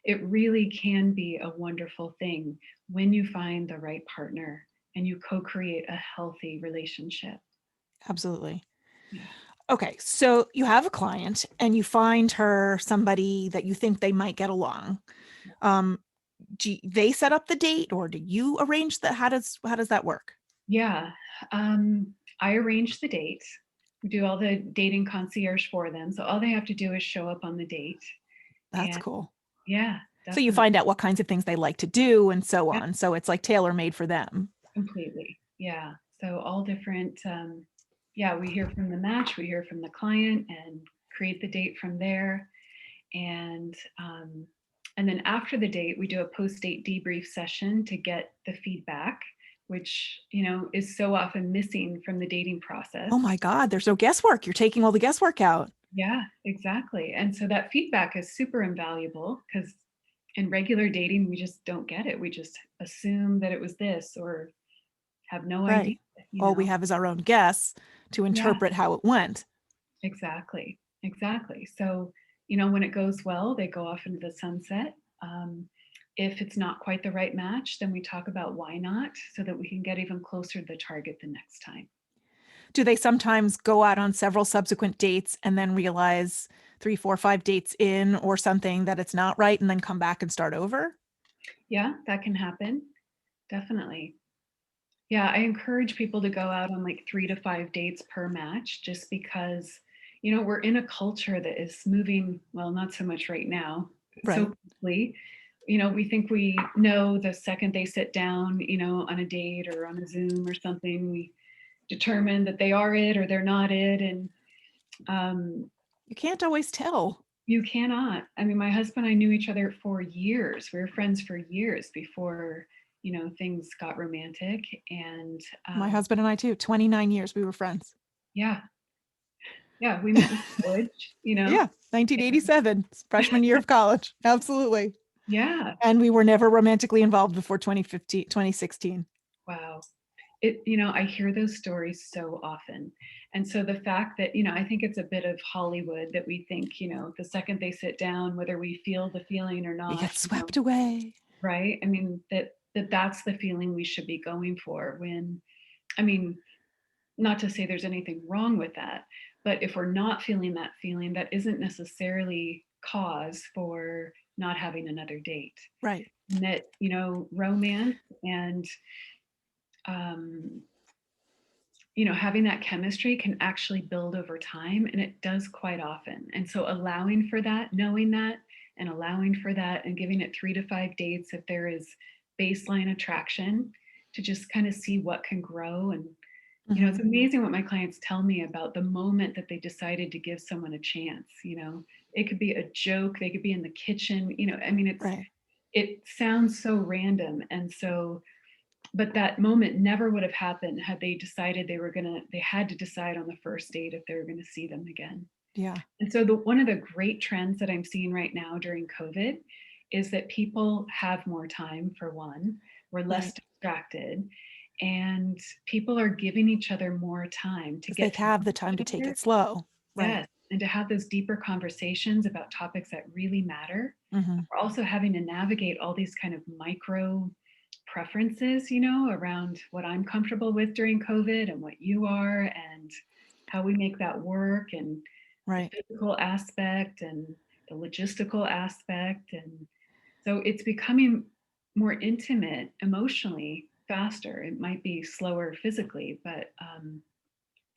Speaker 2: it really can be a wonderful thing when you find the right partner and you co-create a healthy relationship.
Speaker 1: Absolutely.
Speaker 2: Yeah.
Speaker 1: Okay, so you have a client and you find her somebody that you think they might get along. Um, they set up the date, or do you arrange that? How does that work?
Speaker 2: Yeah. I arrange the date. We do all the dating concierge for them. So all they have to do is show up on the date.
Speaker 1: That's
Speaker 2: And
Speaker 1: cool.
Speaker 2: yeah,
Speaker 1: So you
Speaker 2: definitely.
Speaker 1: find out what kinds of things they like to do and so
Speaker 2: Yeah,
Speaker 1: on. So it's like tailor made for them.
Speaker 2: completely. Yeah. So all different, yeah, we hear from the match, we hear from the client and create the date from there. And and then after the date, we do a post-date debrief session to get the feedback, which is so often missing from the dating process.
Speaker 1: Oh my God, there's no guesswork. You're taking all the guesswork out.
Speaker 2: Yeah, exactly. And so that feedback is super invaluable because in regular dating, we just don't get it. We just assume that it was this or have no idea,
Speaker 1: Right.
Speaker 2: you
Speaker 1: All we
Speaker 2: know?
Speaker 1: have is our own guess to
Speaker 2: Yeah,
Speaker 1: interpret how it went.
Speaker 2: exactly. Exactly. So, when it goes well, they go off into the sunset. Um, if it's not quite the right match, then we talk about why not so that we can get even closer to the target the next time.
Speaker 1: Do they sometimes go out on several subsequent dates and then realize 3, 4, 5 dates in or something that it's not right and then come back and start over?
Speaker 2: Yeah, that can happen. Definitely. Yeah, I encourage people to go out on like 3 to 5 dates per match just because, we're in a culture that is moving, well, not so much right now,
Speaker 1: Right.
Speaker 2: so quickly. We think we know the second they sit down, on a date or on a Zoom or something, we determine that they are it or they're not it. And um,
Speaker 1: You can't always tell.
Speaker 2: you cannot. I mean, my husband and I knew each other for years. We were friends for years before, things got romantic. And
Speaker 1: My husband and I too, 29 years we were friends.
Speaker 2: yeah, yeah, we met in college.
Speaker 1: Yeah, 1987, freshman year of college. Absolutely.
Speaker 2: Yeah,
Speaker 1: And we were never romantically involved before 2015, 2016.
Speaker 2: wow. I hear those stories so often. And so the fact that, I think it's a bit of Hollywood that we think, the second they sit down, whether we feel the feeling or
Speaker 1: You
Speaker 2: not,
Speaker 1: get swept away.
Speaker 2: right? I mean, that's the feeling we should be going for when, I mean, not to say there's anything wrong with that, but if we're not feeling that feeling, that isn't necessarily cause for not having another date.
Speaker 1: Right.
Speaker 2: And that, romance and um, having that chemistry can actually build over time, and it does quite often. And so allowing for that, knowing that, and allowing for that, and giving it 3 to 5 dates if there is baseline attraction to just kind of see what can grow. And it's
Speaker 1: Mm-hmm.
Speaker 2: amazing what my clients tell me about the moment that they decided to give someone a chance. It could be a joke, they could be in the kitchen. I mean,
Speaker 1: Right.
Speaker 2: it sounds so random, and so, but that moment never would have happened had they decided they had to decide on the first date if they were going to see them again.
Speaker 1: Yeah.
Speaker 2: And so one of the great trends that I'm seeing right now during COVID is that people have more time, for one, we're less
Speaker 1: Right.
Speaker 2: distracted, and people are giving each other more time to
Speaker 1: Because they
Speaker 2: get to
Speaker 1: have
Speaker 2: know
Speaker 1: the time
Speaker 2: each
Speaker 1: to take
Speaker 2: other.
Speaker 1: it slow. Right.
Speaker 2: Yes, and to have those deeper conversations about topics that really matter.
Speaker 1: Mm-hmm.
Speaker 2: We're also having to navigate all these kind of micro preferences, around what I'm comfortable with during COVID and what you are, and how we make that work, and the
Speaker 1: Right.
Speaker 2: physical aspect and the logistical aspect. And so it's becoming more intimate emotionally faster. It might be slower physically, but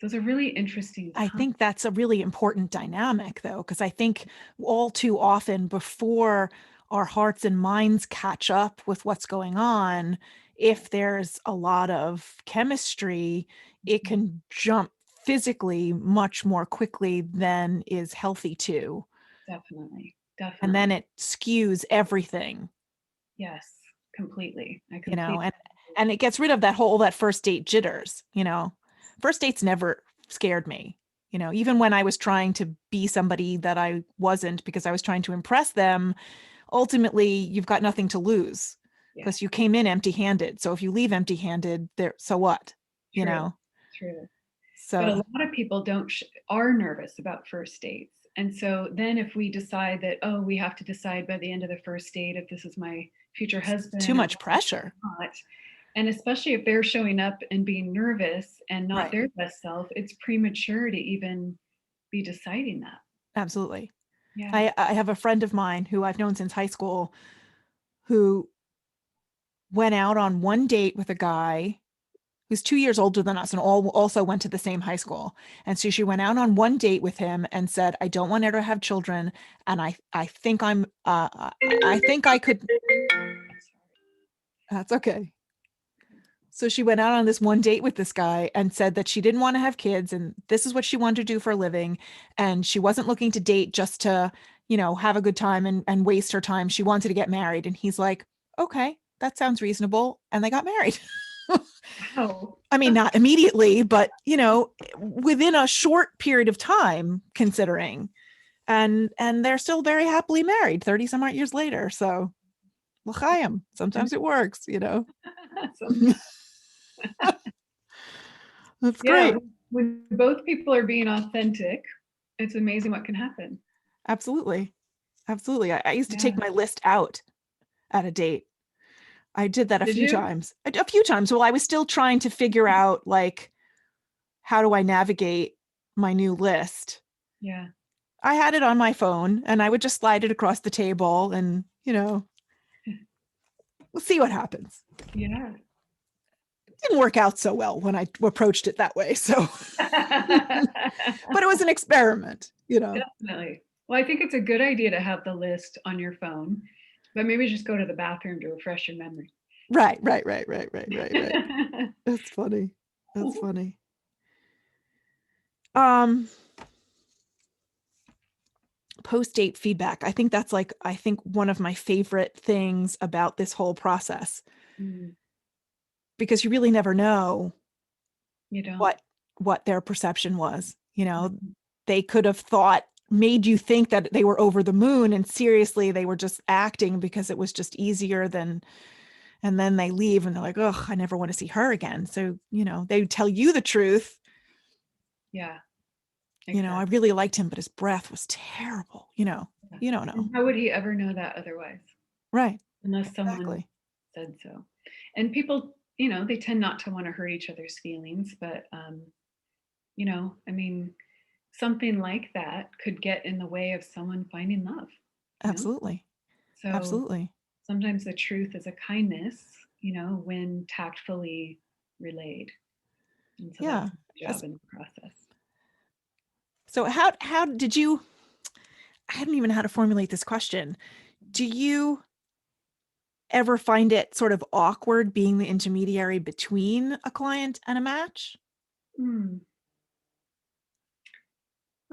Speaker 2: those are really interesting
Speaker 1: I
Speaker 2: times.
Speaker 1: think that's a really important dynamic, though, because I think all too often before our hearts and minds catch up with what's going on, if there's a lot of chemistry, it can jump physically much more quickly than is healthy to.
Speaker 2: Definitely,
Speaker 1: And then
Speaker 2: definitely.
Speaker 1: it skews everything,
Speaker 2: Yes, completely. I
Speaker 1: you know,
Speaker 2: completely
Speaker 1: and it gets rid of that first date jitters, you know. First dates never scared me. You know, even when I was trying to be somebody that I wasn't because I was trying to impress them, ultimately you've got nothing to lose
Speaker 2: yeah,
Speaker 1: because you came in empty-handed. So if you leave empty-handed, there, so what? You
Speaker 2: true,
Speaker 1: know?
Speaker 2: true. But a
Speaker 1: So
Speaker 2: lot of people don't are nervous about first dates, And so then if we decide that, oh, we have to decide by the end of the first date if this is my future
Speaker 1: Too
Speaker 2: husband or
Speaker 1: much pressure.
Speaker 2: not, and especially if they're showing up and being nervous and not
Speaker 1: Right.
Speaker 2: their best self, it's premature to even be deciding that.
Speaker 1: Absolutely.
Speaker 2: Yeah.
Speaker 1: I have a friend of mine who I've known since high school who went out on one date with a guy who's 2 years older than us and also went to the same high school. And so she went out on one date with him and said, I don't want her to have children. And I think I think I could, that's okay. So she went out on this one date with this guy and said that she didn't want to have kids and this is what she wanted to do for a living. And she wasn't looking to date just to, have a good time and waste her time. She wanted to get married. And he's like, okay, that sounds reasonable. And they got married.
Speaker 2: Wow.
Speaker 1: I mean, not immediately, but, within a short period of time, considering. And they're still very happily married 30 some odd years later. So, l'chaim. Sometimes it works, That's
Speaker 2: Yeah,
Speaker 1: great.
Speaker 2: when both people are being authentic, it's amazing what can happen.
Speaker 1: Absolutely. Absolutely. I used to take
Speaker 2: Yeah.
Speaker 1: my list out at a date. I did that a
Speaker 2: Did
Speaker 1: few
Speaker 2: you?
Speaker 1: times. A few times. Well, I was still trying to figure out, like, how do I navigate my new list?
Speaker 2: Yeah.
Speaker 1: I had it on my phone and I would just slide it across the table and, we'll see what happens.
Speaker 2: Yeah.
Speaker 1: It didn't work out so well when I approached it that way. So, but it was an experiment,
Speaker 2: Definitely. Well, I think it's a good idea to have the list on your phone, but maybe just go to the bathroom to refresh your memory.
Speaker 1: Right. That's funny. That's funny. Um, Post-date feedback. I think that's one of my favorite things about this whole process
Speaker 2: Mm,
Speaker 1: because you really never know
Speaker 2: you don't.
Speaker 1: what their perception was.
Speaker 2: Mhm.
Speaker 1: They could have made you think that they were over the moon and seriously they were just acting because it was just easier and then they leave and they're like, oh, I never want to see her again. So, they tell you the truth.
Speaker 2: Yeah,
Speaker 1: I
Speaker 2: exactly.
Speaker 1: really liked him, but his breath was terrible.
Speaker 2: Yeah.
Speaker 1: You don't know.
Speaker 2: And how would he ever know that otherwise?
Speaker 1: Right.
Speaker 2: Unless someone
Speaker 1: Exactly.
Speaker 2: said so. And people, they tend not to want to hurt each other's feelings, but I mean, something like that could get in the way of someone finding love, you know?
Speaker 1: Absolutely.
Speaker 2: So
Speaker 1: Absolutely.
Speaker 2: sometimes the truth is a kindness, when tactfully relayed. And so that's
Speaker 1: Yeah.
Speaker 2: my job in the process.
Speaker 1: So how did you I hadn't even how to formulate this question. Do you ever find it sort of awkward being the intermediary between a client and a match?
Speaker 2: Hmm.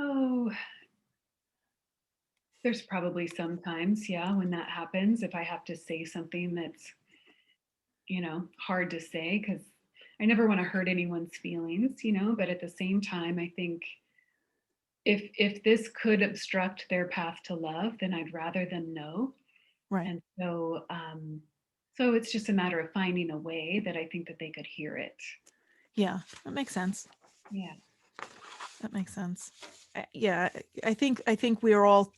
Speaker 2: Oh, there's probably sometimes, yeah, when that happens, if I have to say something that's, hard to say because I never want to hurt anyone's feelings, but at the same time, I think if this could obstruct their path to love, then I'd rather them know.
Speaker 1: Right.
Speaker 2: And so it's just a matter of finding a way that I think that they could hear it.
Speaker 1: Yeah, that makes sense.
Speaker 2: Yeah.
Speaker 1: That makes sense. Yeah, I think we're all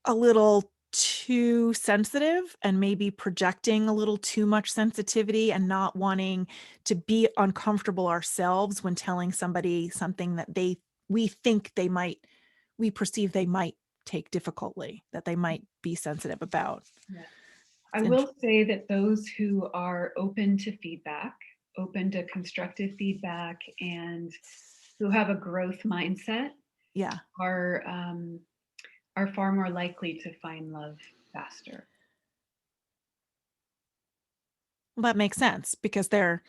Speaker 1: a little too sensitive and maybe projecting a little too much sensitivity and not wanting to be uncomfortable ourselves when telling somebody something that we perceive they might take difficultly, that they might be sensitive about.
Speaker 2: Yeah. I
Speaker 1: It's
Speaker 2: will say that those who are open to feedback, open to constructive feedback, and who have a growth mindset
Speaker 1: yeah,
Speaker 2: are are far more likely to find love faster.
Speaker 1: well, that makes sense because they're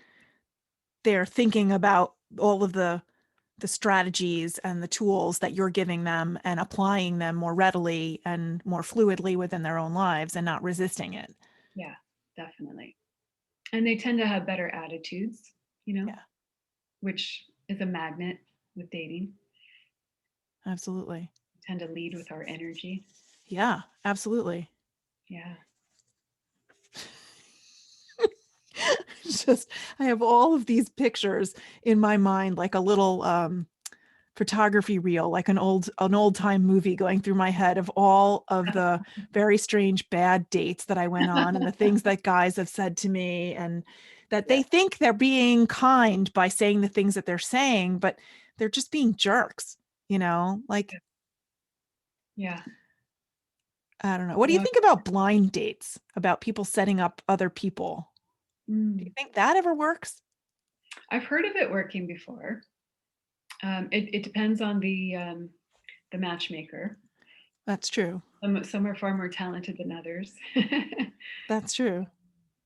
Speaker 1: thinking about all of the strategies and the tools that you're giving them and applying them more readily and more fluidly within their own lives and not resisting it.
Speaker 2: Yeah, definitely. And they tend to have better attitudes,
Speaker 1: Yeah,
Speaker 2: which is a magnet with dating.
Speaker 1: absolutely.
Speaker 2: We tend to lead with our energy.
Speaker 1: Yeah, absolutely.
Speaker 2: Yeah.
Speaker 1: It's just I have all of these pictures in my mind, like a little photography reel, like an old time movie going through my head of all of the very strange bad dates that I went on and the things that guys have said to me, and that
Speaker 2: Yeah.
Speaker 1: they think they're being kind by saying the things that they're saying, but they're just being jerks, like,
Speaker 2: Yeah.
Speaker 1: I don't know. What do you
Speaker 2: Yeah.
Speaker 1: think about blind dates, about people setting up other people? Do you
Speaker 2: Mm.
Speaker 1: think that ever works?
Speaker 2: I've heard of it working before. It depends on the matchmaker.
Speaker 1: That's true.
Speaker 2: Some are far more talented than others.
Speaker 1: That's true.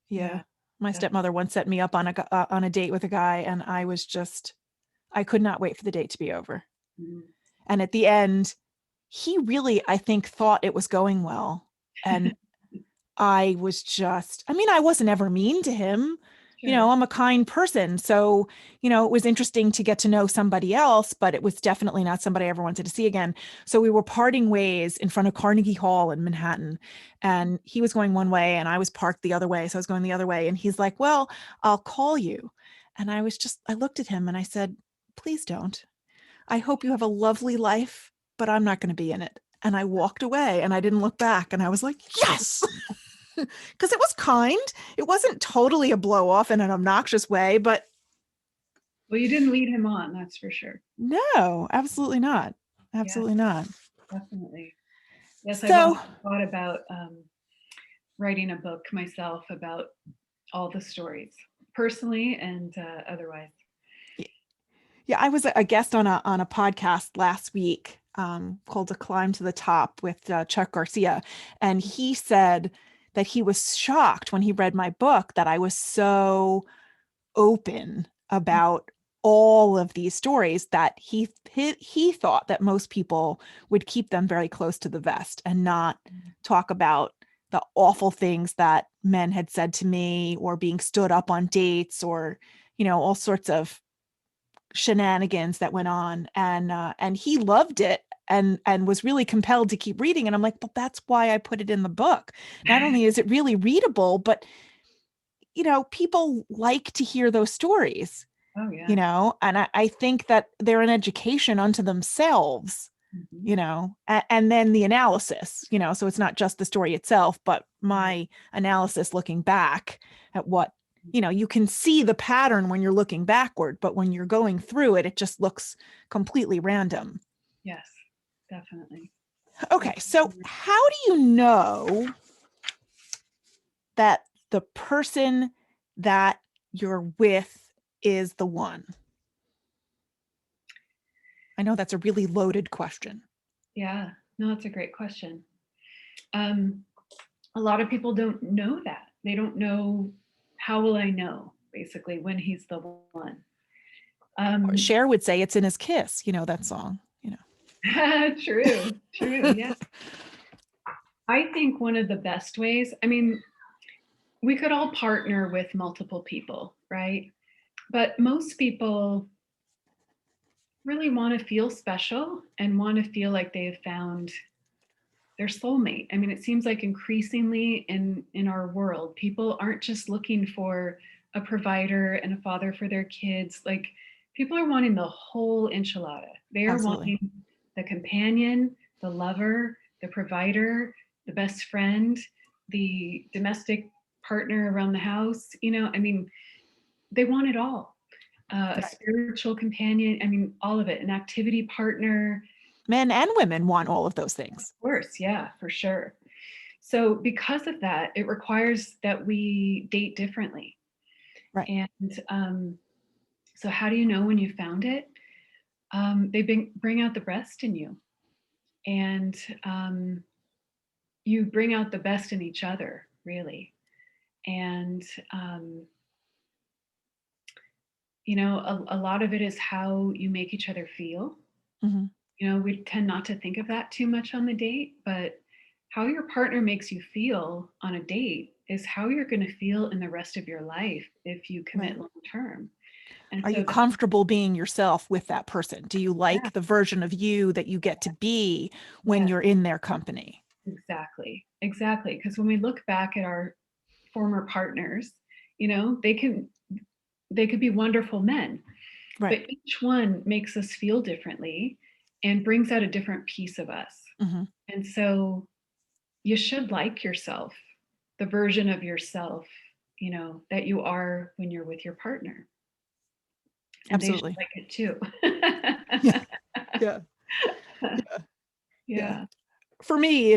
Speaker 1: Yeah.
Speaker 2: Yeah.
Speaker 1: My
Speaker 2: Def-
Speaker 1: stepmother once set me up on a date with a guy, and I could not wait for the date to be over.
Speaker 2: mm.
Speaker 1: And at the end, he really, I think, thought it was going well. And I mean, I wasn't ever mean to him.
Speaker 2: Sure.
Speaker 1: I'm a kind person. So, it was interesting to get to know somebody else, but it was definitely not somebody I ever wanted to see again. So we were parting ways in front of Carnegie Hall in Manhattan. And he was going one way and I was parked the other way. So I was going the other way. And he's like, well, I'll call you. And I looked at him and I said, please don't. I hope you have a lovely life, but I'm not going to be in it. And I walked away and I didn't look back. And I was like, yes. Because it was kind. It wasn't totally a blow off in an obnoxious way, but
Speaker 2: Well, you didn't lead him on, that's for sure.
Speaker 1: no, absolutely not.
Speaker 2: Yeah,
Speaker 1: Absolutely not.
Speaker 2: definitely. Yes, I've
Speaker 1: So,
Speaker 2: often thought about writing a book myself about all the stories, personally and otherwise.
Speaker 1: yeah, I was a guest on a podcast last week called "A Climb to the Top" with Chuck Garcia, and he said that he was shocked when he read my book that I was so open about all of these stories, that he thought that most people would keep them very close to the vest and not talk about the awful things that men had said to me, or being stood up on dates, or all sorts of shenanigans that went on. And he loved it and was really compelled to keep reading. And I'm like, well, that's why I put it in the book. Not only is it really readable, but people like to hear those stories,
Speaker 2: Oh, yeah.
Speaker 1: and I think that they're an education unto themselves,
Speaker 2: Mhm.
Speaker 1: and then the analysis, so it's not just the story itself, but
Speaker 2: Right.
Speaker 1: my analysis looking back at what, you can see the pattern when you're looking backward, but when you're going through it, it just looks completely random.
Speaker 2: Yes, definitely.
Speaker 1: Okay, so how do you know that the person that you're with is the one? I know that's a really loaded question.
Speaker 2: Yeah, no, that's a great question. Um, a lot of people don't know that. They don't know, how will I know, basically, when he's the one.
Speaker 1: Or
Speaker 2: Um,
Speaker 1: Cher would say it's in his kiss, that song.
Speaker 2: true, true. Yeah. I think one of the best ways, I mean, we could all partner with multiple people, right? But most people really want to feel special and want to feel like they've found their soulmate. I mean, it seems like increasingly in our world, people aren't just looking for a provider and a father for their kids. Like, people are wanting the whole enchilada. They are
Speaker 1: Absolutely.
Speaker 2: wanting the companion, the lover, the provider, the best friend, the domestic partner around the house. I mean, they want it all. A
Speaker 1: Right.
Speaker 2: spiritual companion. I mean, all of it. An activity partner.
Speaker 1: Men and women want all of those things.
Speaker 2: Of course, yeah, for sure. So, because of that, it requires that we date differently.
Speaker 1: Right.
Speaker 2: And so, how do you know when you found it? They bring out the best in you, and you bring out the best in each other, really. And a lot of it is how you make each other feel.
Speaker 1: Mm-hmm.
Speaker 2: We tend not to think of that too much on the date, but how your partner makes you feel on a date is how you're going to feel in the rest of your life if you
Speaker 1: Right.
Speaker 2: commit long term. And
Speaker 1: Are you
Speaker 2: so,
Speaker 1: comfortable being yourself with that person? Do you
Speaker 2: yeah,
Speaker 1: like the version of you that you get to be when
Speaker 2: yes,
Speaker 1: you're in their company?
Speaker 2: exactly, exactly. Because when we look back at our former partners, they could be wonderful men,
Speaker 1: Right.
Speaker 2: but each one makes us feel differently and brings out a different piece of us.
Speaker 1: Mm-hmm.
Speaker 2: And so you should like yourself, the version of yourself, that you are when you're with your partner. And they should
Speaker 1: Absolutely.
Speaker 2: like it too.
Speaker 1: Yeah. Yeah. Yeah. Yeah.
Speaker 2: Yeah.
Speaker 1: For me,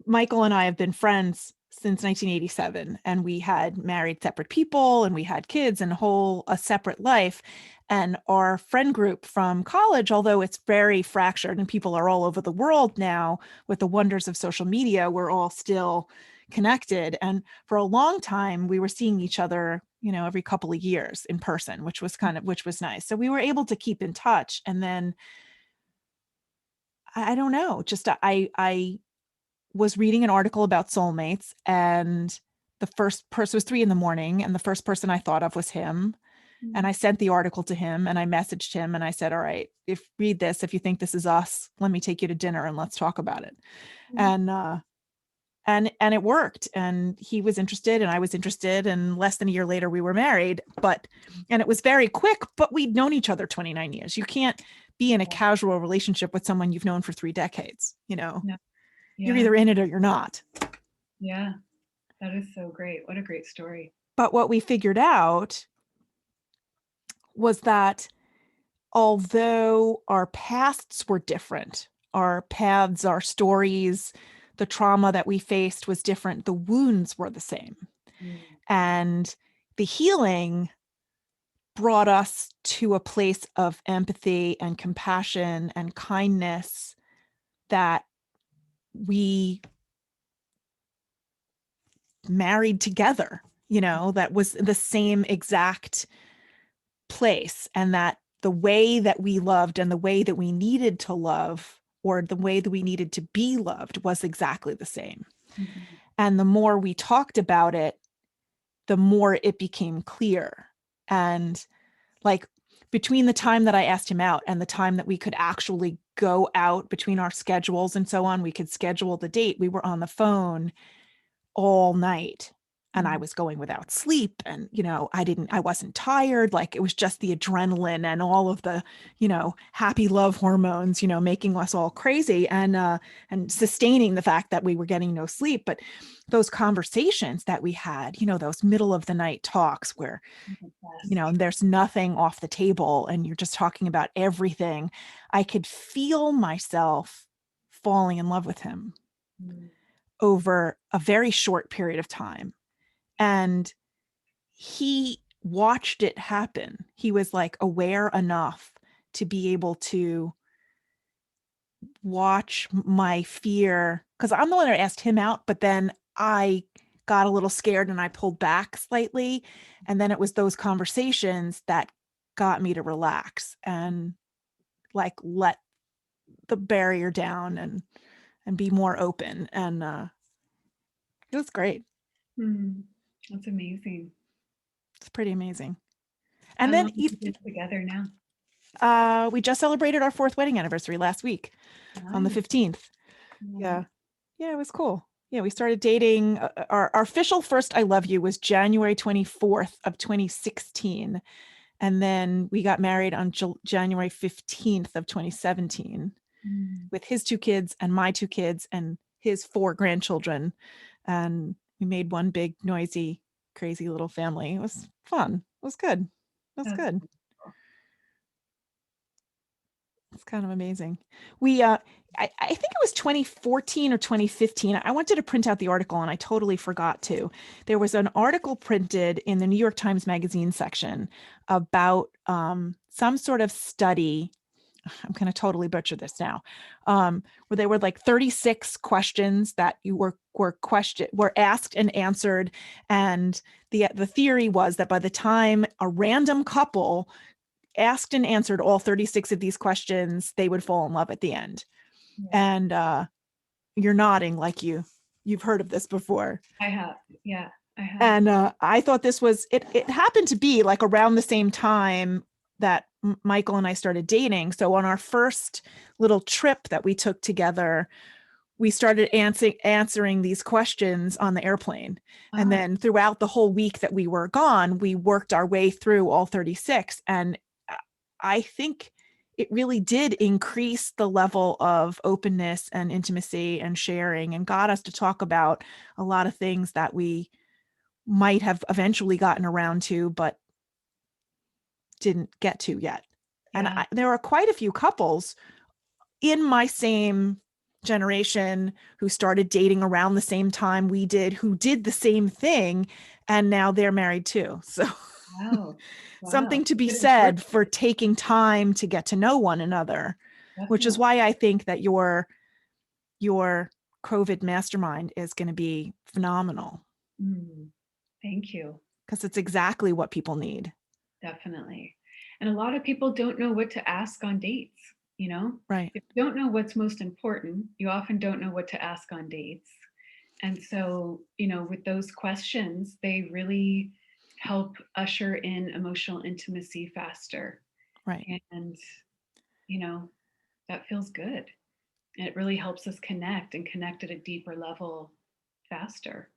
Speaker 1: Michael and I have been friends since 1987, and we had married separate people and we had kids and a separate life. And our friend group from college, although it's very fractured and people are all over the world now with the wonders of social media, we're all still connected. And for a long time, we were seeing each other, every couple of years in person, which was nice. So we were able to keep in touch. And then I don't know, just I was reading an article about soulmates, and the first person was 3 a.m, and the first person I thought of was him. And I sent the article to him and I messaged him and I said, all right, read this, if you think this is us, let me take you to dinner and let's talk about it. And it worked, and he was interested and I was interested, and less than a year later we were married. And it was very quick, but we'd known each other 29 years. You can't be in a casual relationship with someone you've known for 3 decades.
Speaker 2: No.
Speaker 1: You're
Speaker 2: Yeah.
Speaker 1: either in it or you're not.
Speaker 2: Yeah. That is so great. What a great story.
Speaker 1: But what we figured out was that although our pasts were different, our paths, our stories, the trauma that we faced was different, the wounds were the same. And the healing brought us to a place of empathy and compassion and kindness that we married together, that was the same exact place, and that the way that we loved and the way that we needed to love, or the way that we needed to be loved, was exactly the same.
Speaker 2: Mm-hmm.
Speaker 1: And the more we talked about it, the more it became clear. And like between the time that I asked him out and the time that we could actually go out, between our schedules and so on, we could schedule the date, we were on the phone all night. And I was going without sleep, and, I wasn't tired. Like, it was just the adrenaline and all of the, happy love hormones, making us all crazy, and sustaining the fact that we were getting no sleep. But those conversations that we had, those middle of the night talks where, there's nothing off the table and you're just talking about everything. I could feel myself falling in love with him over a very short period of time. And he watched it happen. He was like aware enough to be able to watch my fear, because I'm the one that asked him out, but then I got a little scared and I pulled back slightly. And then it was those conversations that got me to relax and like let the barrier down and be more open. And it was great.
Speaker 2: That's amazing.
Speaker 1: It's pretty amazing.
Speaker 2: How
Speaker 1: And
Speaker 2: long
Speaker 1: then
Speaker 2: have you been together now?
Speaker 1: we just celebrated our 4th wedding anniversary last week on the 15th. Yeah. Yeah, it was cool. Yeah, we started dating. Our official first I love you was January 24th of 2016. And then we got married on January 15th of 2017 with his 2 kids and my 2 kids and his 4 grandchildren. And we made one big, noisy, crazy little family. It was fun. It was good. It was good. It's kind of amazing. I think it was 2014 or 2015. I wanted to print out the article and I totally forgot to. There was an article printed in the New York Times Magazine section about some sort of study. I'm going to totally butcher this now, where there were like 36 questions that you were asked and answered. And the theory was that by the time a random couple asked and answered all 36 of these questions, they would fall in love at the end. And you're nodding like you've heard of this before.
Speaker 2: I have. Yeah, I have.
Speaker 1: And I thought this was, it happened to be like around the same time that Michael and I started dating. So on our first little trip that we took together, we started answering these questions on the airplane. And
Speaker 2: Ah,
Speaker 1: then throughout the whole week that we were gone, we worked our way through all 36. And I think it really did increase the level of openness and intimacy and sharing, and got us to talk about a lot of things that we might have eventually gotten around to, but didn't get to yet. And
Speaker 2: yeah.
Speaker 1: there are quite a few couples in my same generation who started dating around the same time we did, who did the same thing, and now they're married too. So
Speaker 2: Wow. Wow.
Speaker 1: something to be
Speaker 2: Good encouragement.
Speaker 1: said for taking time to get to know one another, which is
Speaker 2: Definitely.
Speaker 1: why I think that your COVID mastermind is going to be phenomenal,
Speaker 2: Mm, thank you.
Speaker 1: because it's exactly what people need.
Speaker 2: Definitely. And a lot of people don't know what to ask on dates, you know?
Speaker 1: Right.
Speaker 2: If you don't know what's most important, you often don't know what to ask on dates. And so, with those questions, they really help usher in emotional intimacy faster.
Speaker 1: Right.
Speaker 2: And, you know, that feels good. And it really helps us connect at a deeper level faster.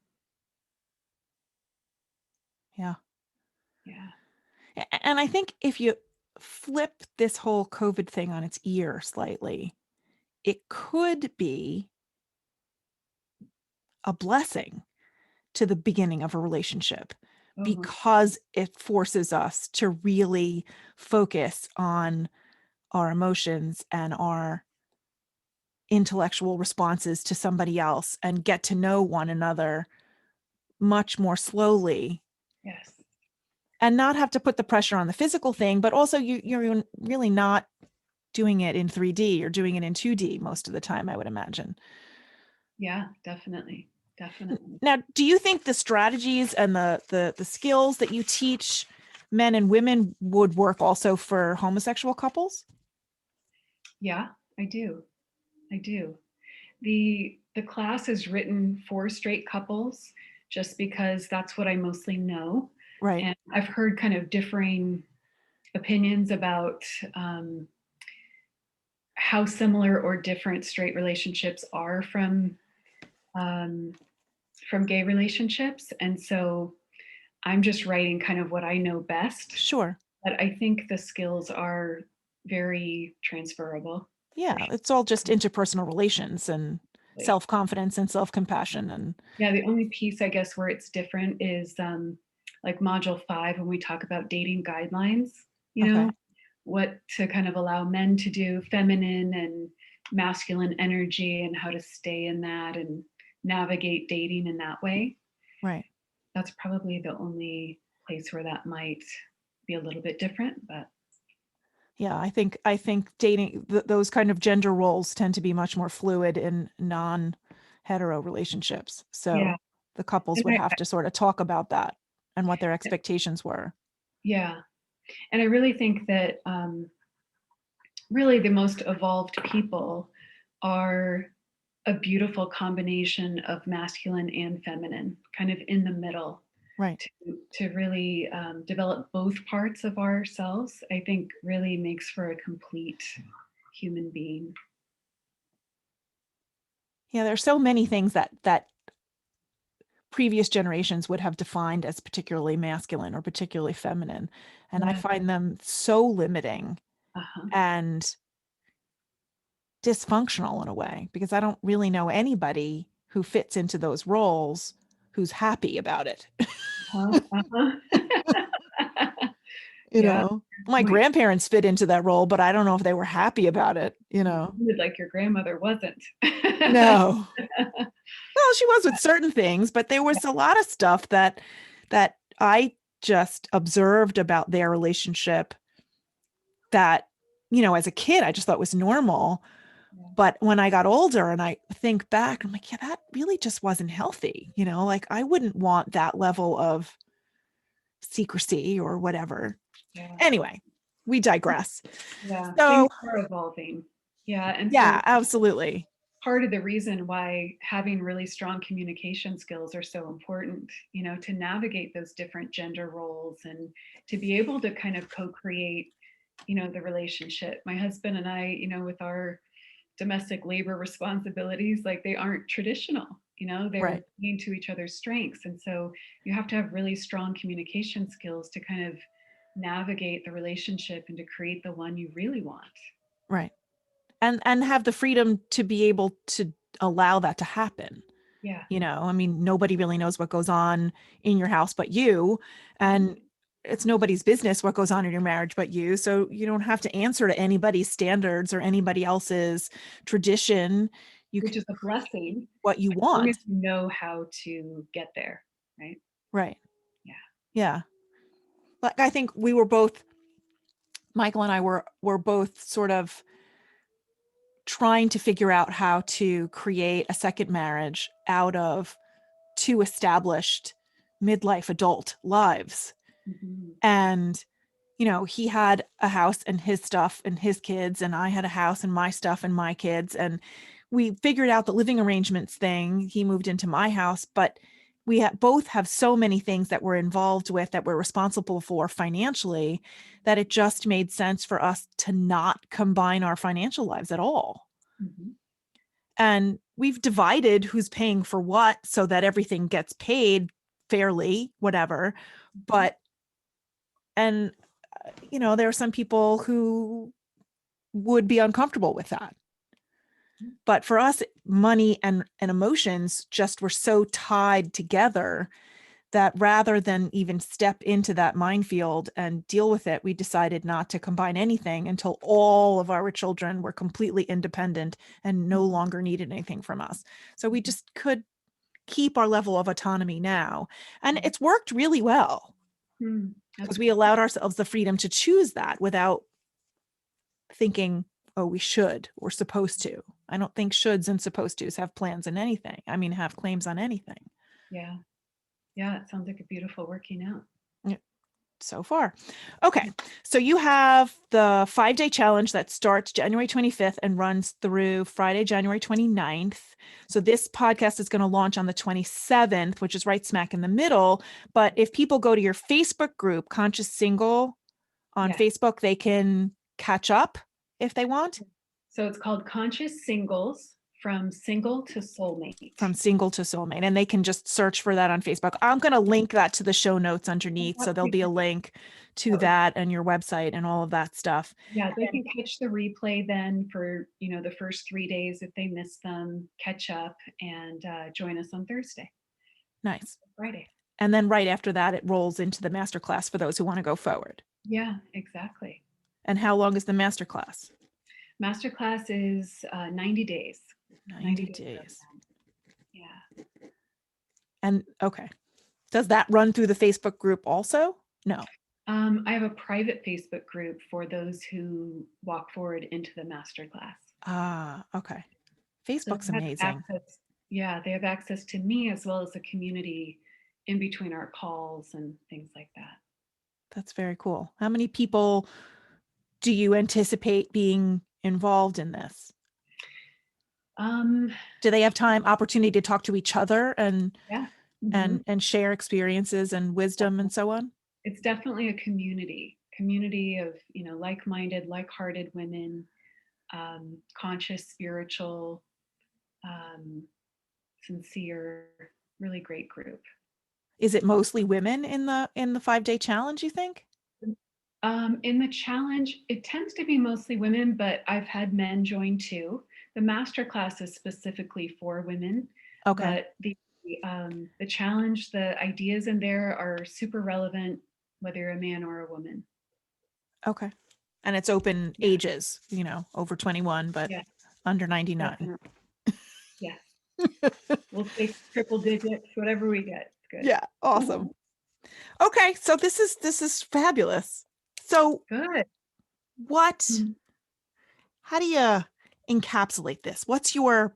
Speaker 1: Yeah.
Speaker 2: Yeah.
Speaker 1: And I think if you flip this whole COVID thing on its ear slightly, it could be a blessing to the beginning of a relationship,
Speaker 2: Oh,
Speaker 1: because it forces us to really focus on our emotions and our intellectual responses to somebody else, and get to know one another much more slowly,
Speaker 2: yes.
Speaker 1: and not have to put the pressure on the physical thing, but also you're really not doing it in 3D. You're doing it in 2D most of the time, I would imagine.
Speaker 2: Yeah, definitely. Definitely.
Speaker 1: Now, do you think the strategies and the skills that you teach men and women would work also for homosexual couples?
Speaker 2: Yeah, I do. I do. The class is written for straight couples just because that's what I mostly know.
Speaker 1: Right.
Speaker 2: And I've heard kind of differing opinions about how similar or different straight relationships are um, from gay relationships. And so I'm just writing kind of what I know best.
Speaker 1: Sure.
Speaker 2: But I think the skills are very transferable for
Speaker 1: Yeah, it's all just interpersonal relations and
Speaker 2: sure.
Speaker 1: self-confidence and self-compassion and
Speaker 2: Yeah, the only piece I guess where it's different is like module 5 when we talk about dating guidelines, you
Speaker 1: okay.
Speaker 2: know, what to kind of allow men to do, feminine and masculine energy, and how to stay in that and navigate dating in that way.
Speaker 1: Right.
Speaker 2: That's probably the only place where that might be a little bit different, but
Speaker 1: Yeah, I think dating those kind of gender roles tend to be much more fluid in non-hetero relationships.
Speaker 2: yeah.
Speaker 1: So the couples
Speaker 2: And
Speaker 1: would have to sort of talk about that and what their
Speaker 2: I
Speaker 1: expectations were.
Speaker 2: yeah. And I really think that really the most evolved people are a beautiful combination of masculine and feminine, kind of in the middle,
Speaker 1: Right.
Speaker 2: to really develop both parts of ourselves. I think really makes for a complete human being.
Speaker 1: Yeah, there are so many things that previous generations would have defined as particularly masculine or particularly feminine, and I
Speaker 2: Yeah.
Speaker 1: find them so limiting
Speaker 2: Uh-huh.
Speaker 1: and dysfunctional in a way, because I don't really know anybody who fits into those roles who's happy about it.
Speaker 2: Uh-huh. Uh-huh.
Speaker 1: You
Speaker 2: Yeah.
Speaker 1: know, my
Speaker 2: Point.
Speaker 1: grandparents fit into that role, but I don't know if they were happy about it, you know.
Speaker 2: Like your grandmother wasn't.
Speaker 1: No. Well, she was with certain things, but there was a lot of stuff that I just observed about their relationship that, as a kid, I just thought was normal.
Speaker 2: Yeah.
Speaker 1: But when I got older and I think back, I'm like, yeah, that really just wasn't healthy. Like I wouldn't want that level of secrecy or whatever.
Speaker 2: Yeah.
Speaker 1: Anyway, we digress.
Speaker 2: Yeah. Things
Speaker 1: So,
Speaker 2: are evolving. Yeah. And so
Speaker 1: yeah, absolutely.
Speaker 2: part of the reason why having really strong communication skills are so important, to navigate those different gender roles and to be able to kind of co-create, the relationship. My husband and I, with our domestic labor responsibilities, like they aren't traditional,
Speaker 1: Right.
Speaker 2: they're playing to each other's strengths. And so you have to have really strong communication skills to kind of navigate the relationship and to create the one you really want.
Speaker 1: Right. And have the freedom to be able to allow that to happen.
Speaker 2: Yeah.
Speaker 1: I mean, nobody really knows what goes on in your house but you, and it's nobody's business what goes on in your marriage but you. So you don't have to answer to anybody's standards or anybody else's tradition. You
Speaker 2: Which
Speaker 1: can
Speaker 2: is a blessing,
Speaker 1: what you
Speaker 2: as long as
Speaker 1: want.
Speaker 2: you know how to get there, right?
Speaker 1: Right.
Speaker 2: Yeah.
Speaker 1: Yeah. Like I think we were both, Michael and I were both sort of trying to figure out how to create a second marriage out of two established midlife adult lives.
Speaker 2: Mhm.
Speaker 1: And, he had a house and his stuff and his kids, and I had a house and my stuff and my kids. And we figured out the living arrangements thing. He moved into my house, but we both have so many things that we're involved with that we're responsible for financially that it just made sense for us to not combine our financial lives at all.
Speaker 2: Mhm.
Speaker 1: And we've divided who's paying for what so that everything gets paid fairly, whatever.
Speaker 2: Mhm.
Speaker 1: But, and, there are some people who would be uncomfortable with that. But for us, money and emotions just were so tied together that rather than even step into that minefield and deal with it, we decided not to combine anything until all of our children were completely independent and no
Speaker 2: Mhm.
Speaker 1: longer needed anything from us. So we just could keep our level of autonomy now. And it's worked really well
Speaker 2: That's
Speaker 1: because we allowed ourselves the freedom to choose that without thinking, oh, we should, we're supposed to. I don't think shoulds and supposed tos have plans in anything. I mean, have claims on anything.
Speaker 2: Yeah. Yeah. It sounds like a beautiful working out.
Speaker 1: Yeah, so far. Okay. So you have the 5-day challenge that starts January 25th and runs through Friday, January 29th. So this podcast is going to launch on the 27th, which is right smack in the middle. But if people go to your Facebook group, Conscious Single on
Speaker 2: Yes.
Speaker 1: Facebook, they can catch up if they want.
Speaker 2: So it's called Conscious Singles from Single to Soulmate.
Speaker 1: From single to soulmate, and they can just search for that on Facebook. I'm going to link that to the show notes underneath, so there'll be a link to that and your website and all of that stuff.
Speaker 2: Yeah, they can catch the replay then for, the first 3 days if they miss them, catch up and join us on Thursday,
Speaker 1: Nice.
Speaker 2: Friday.
Speaker 1: And then right after that, it rolls into the masterclass for those who want to go forward.
Speaker 2: Yeah, exactly.
Speaker 1: And how long is the masterclass?
Speaker 2: Masterclass is 90 days.
Speaker 1: 90 days.
Speaker 2: Yeah.
Speaker 1: And okay. Does that run through the Facebook group also? No.
Speaker 2: I have a private Facebook group for those who walk forward into the masterclass.
Speaker 1: Ah, okay.
Speaker 2: So
Speaker 1: Facebook's
Speaker 2: they have
Speaker 1: amazing.
Speaker 2: access, yeah, they have access to me as well as a community in between our calls and things like that.
Speaker 1: That's very cool. How many people do you anticipate being involved in this?
Speaker 2: Um,
Speaker 1: Do they have time, opportunity to talk to each other and
Speaker 2: yeah. Mhm.
Speaker 1: and share experiences and wisdom and so on?
Speaker 2: It's definitely a community of, like-minded, like-hearted women, conscious, spiritual, um, sincere, really great group.
Speaker 1: Is it mostly women in the 5-day challenge, you think?
Speaker 2: In the challenge, it tends to be mostly women, but I've had men join too. The master class is specifically for women,
Speaker 1: Okay.
Speaker 2: but the challenge, the ideas in there are super relevant, whether you're a man or a woman.
Speaker 1: Okay. And it's open
Speaker 2: Yeah,
Speaker 1: ages, over 21, but
Speaker 2: yeah,
Speaker 1: under 99.
Speaker 2: definitely. Yes, we'll take triple digits, whatever we get. It's good.
Speaker 1: Yeah, awesome. Okay, so this is fabulous. So
Speaker 2: Good.
Speaker 1: what
Speaker 2: Mhm.
Speaker 1: how do you encapsulate this? What's your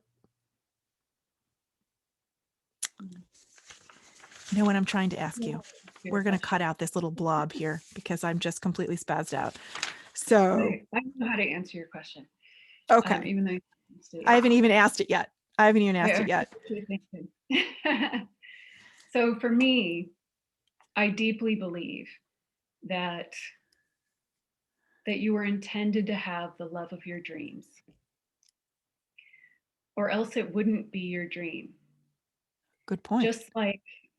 Speaker 1: what I'm trying to ask you?
Speaker 2: Your
Speaker 1: We're going to
Speaker 2: question.
Speaker 1: cut out this little blob here because I'm just completely spazzed out. So,
Speaker 2: I know how to answer your question,
Speaker 1: okay.
Speaker 2: even though you asked it
Speaker 1: I
Speaker 2: yet.
Speaker 1: haven't even asked it yet. I haven't even asked
Speaker 2: I
Speaker 1: it yet.
Speaker 2: keep thinking. So for me, I deeply believe that you were intended to have the love of your dreams. or else it wouldn't be your dream.
Speaker 1: Good point.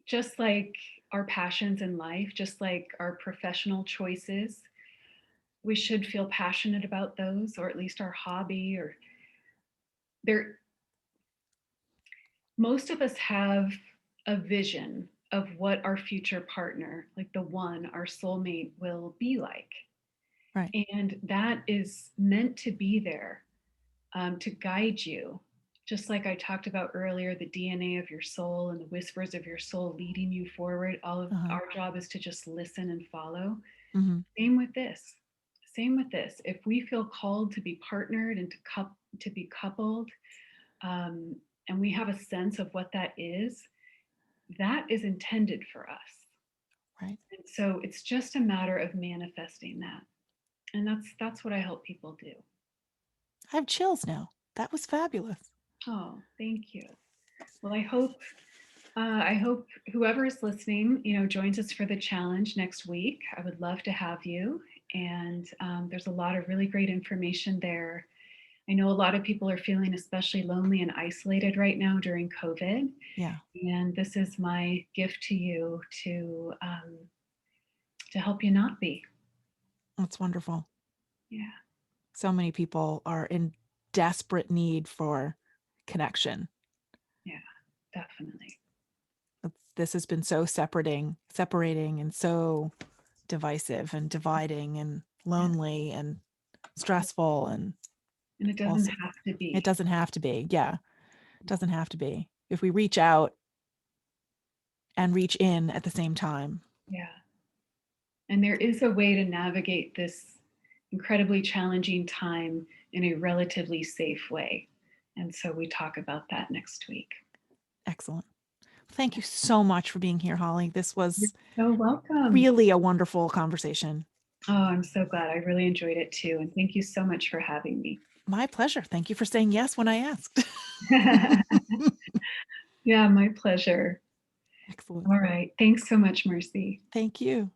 Speaker 2: Just like our passions in life, just like our professional choices, we should feel passionate about those, or at least our hobby. Or there, most of us have a vision of what our future partner, like the one, our soulmate, will be like.
Speaker 1: Right.
Speaker 2: And that is meant to be there, to guide you. Just like I talked about earlier, the DNA of your soul and the whispers of your soul leading you forward. All of
Speaker 1: Uh-huh.
Speaker 2: our job is to just listen and follow.
Speaker 1: Hmm.
Speaker 2: Same with this. Same with this. If we feel called to be partnered and to be coupled, um, and we have a sense of what that is, that is intended for us.
Speaker 1: Right.
Speaker 2: And so it's just a matter of manifesting that. And that's what I help people do.
Speaker 1: I have chills now. That was fabulous.
Speaker 2: Oh, thank you. Well, I hope whoever is listening, joins us for the challenge next week. I would love to have you. And there's a lot of really great information there. I know a lot of people are feeling especially lonely and isolated right now during COVID.
Speaker 1: Yeah,
Speaker 2: And this is my gift to you to help you not be.
Speaker 1: that's wonderful.
Speaker 2: Yeah,
Speaker 1: So many people are in desperate need for connection.
Speaker 2: yeah, definitely.
Speaker 1: This has been so separating and so divisive and dividing and
Speaker 2: Yeah.
Speaker 1: lonely and stressful and
Speaker 2: And it doesn't
Speaker 1: also
Speaker 2: have to
Speaker 1: it
Speaker 2: be.
Speaker 1: doesn't have to be. Yeah, it doesn't have to be. If we reach out and reach in at the same time.
Speaker 2: Yeah. And there is a way to navigate this incredibly challenging time in a relatively safe way. And so we talk about that next week.
Speaker 1: Excellent. Thank you so much for being here, Holly. This
Speaker 2: You're
Speaker 1: was
Speaker 2: so welcome.
Speaker 1: really a wonderful conversation.
Speaker 2: Oh, I'm so glad. I really enjoyed it too. And thank you so much for having me.
Speaker 1: My pleasure. Thank you for saying yes when I asked.
Speaker 2: Yeah, my pleasure.
Speaker 1: Excellent.
Speaker 2: All right. Thanks so much, Mercy.
Speaker 1: Thank you.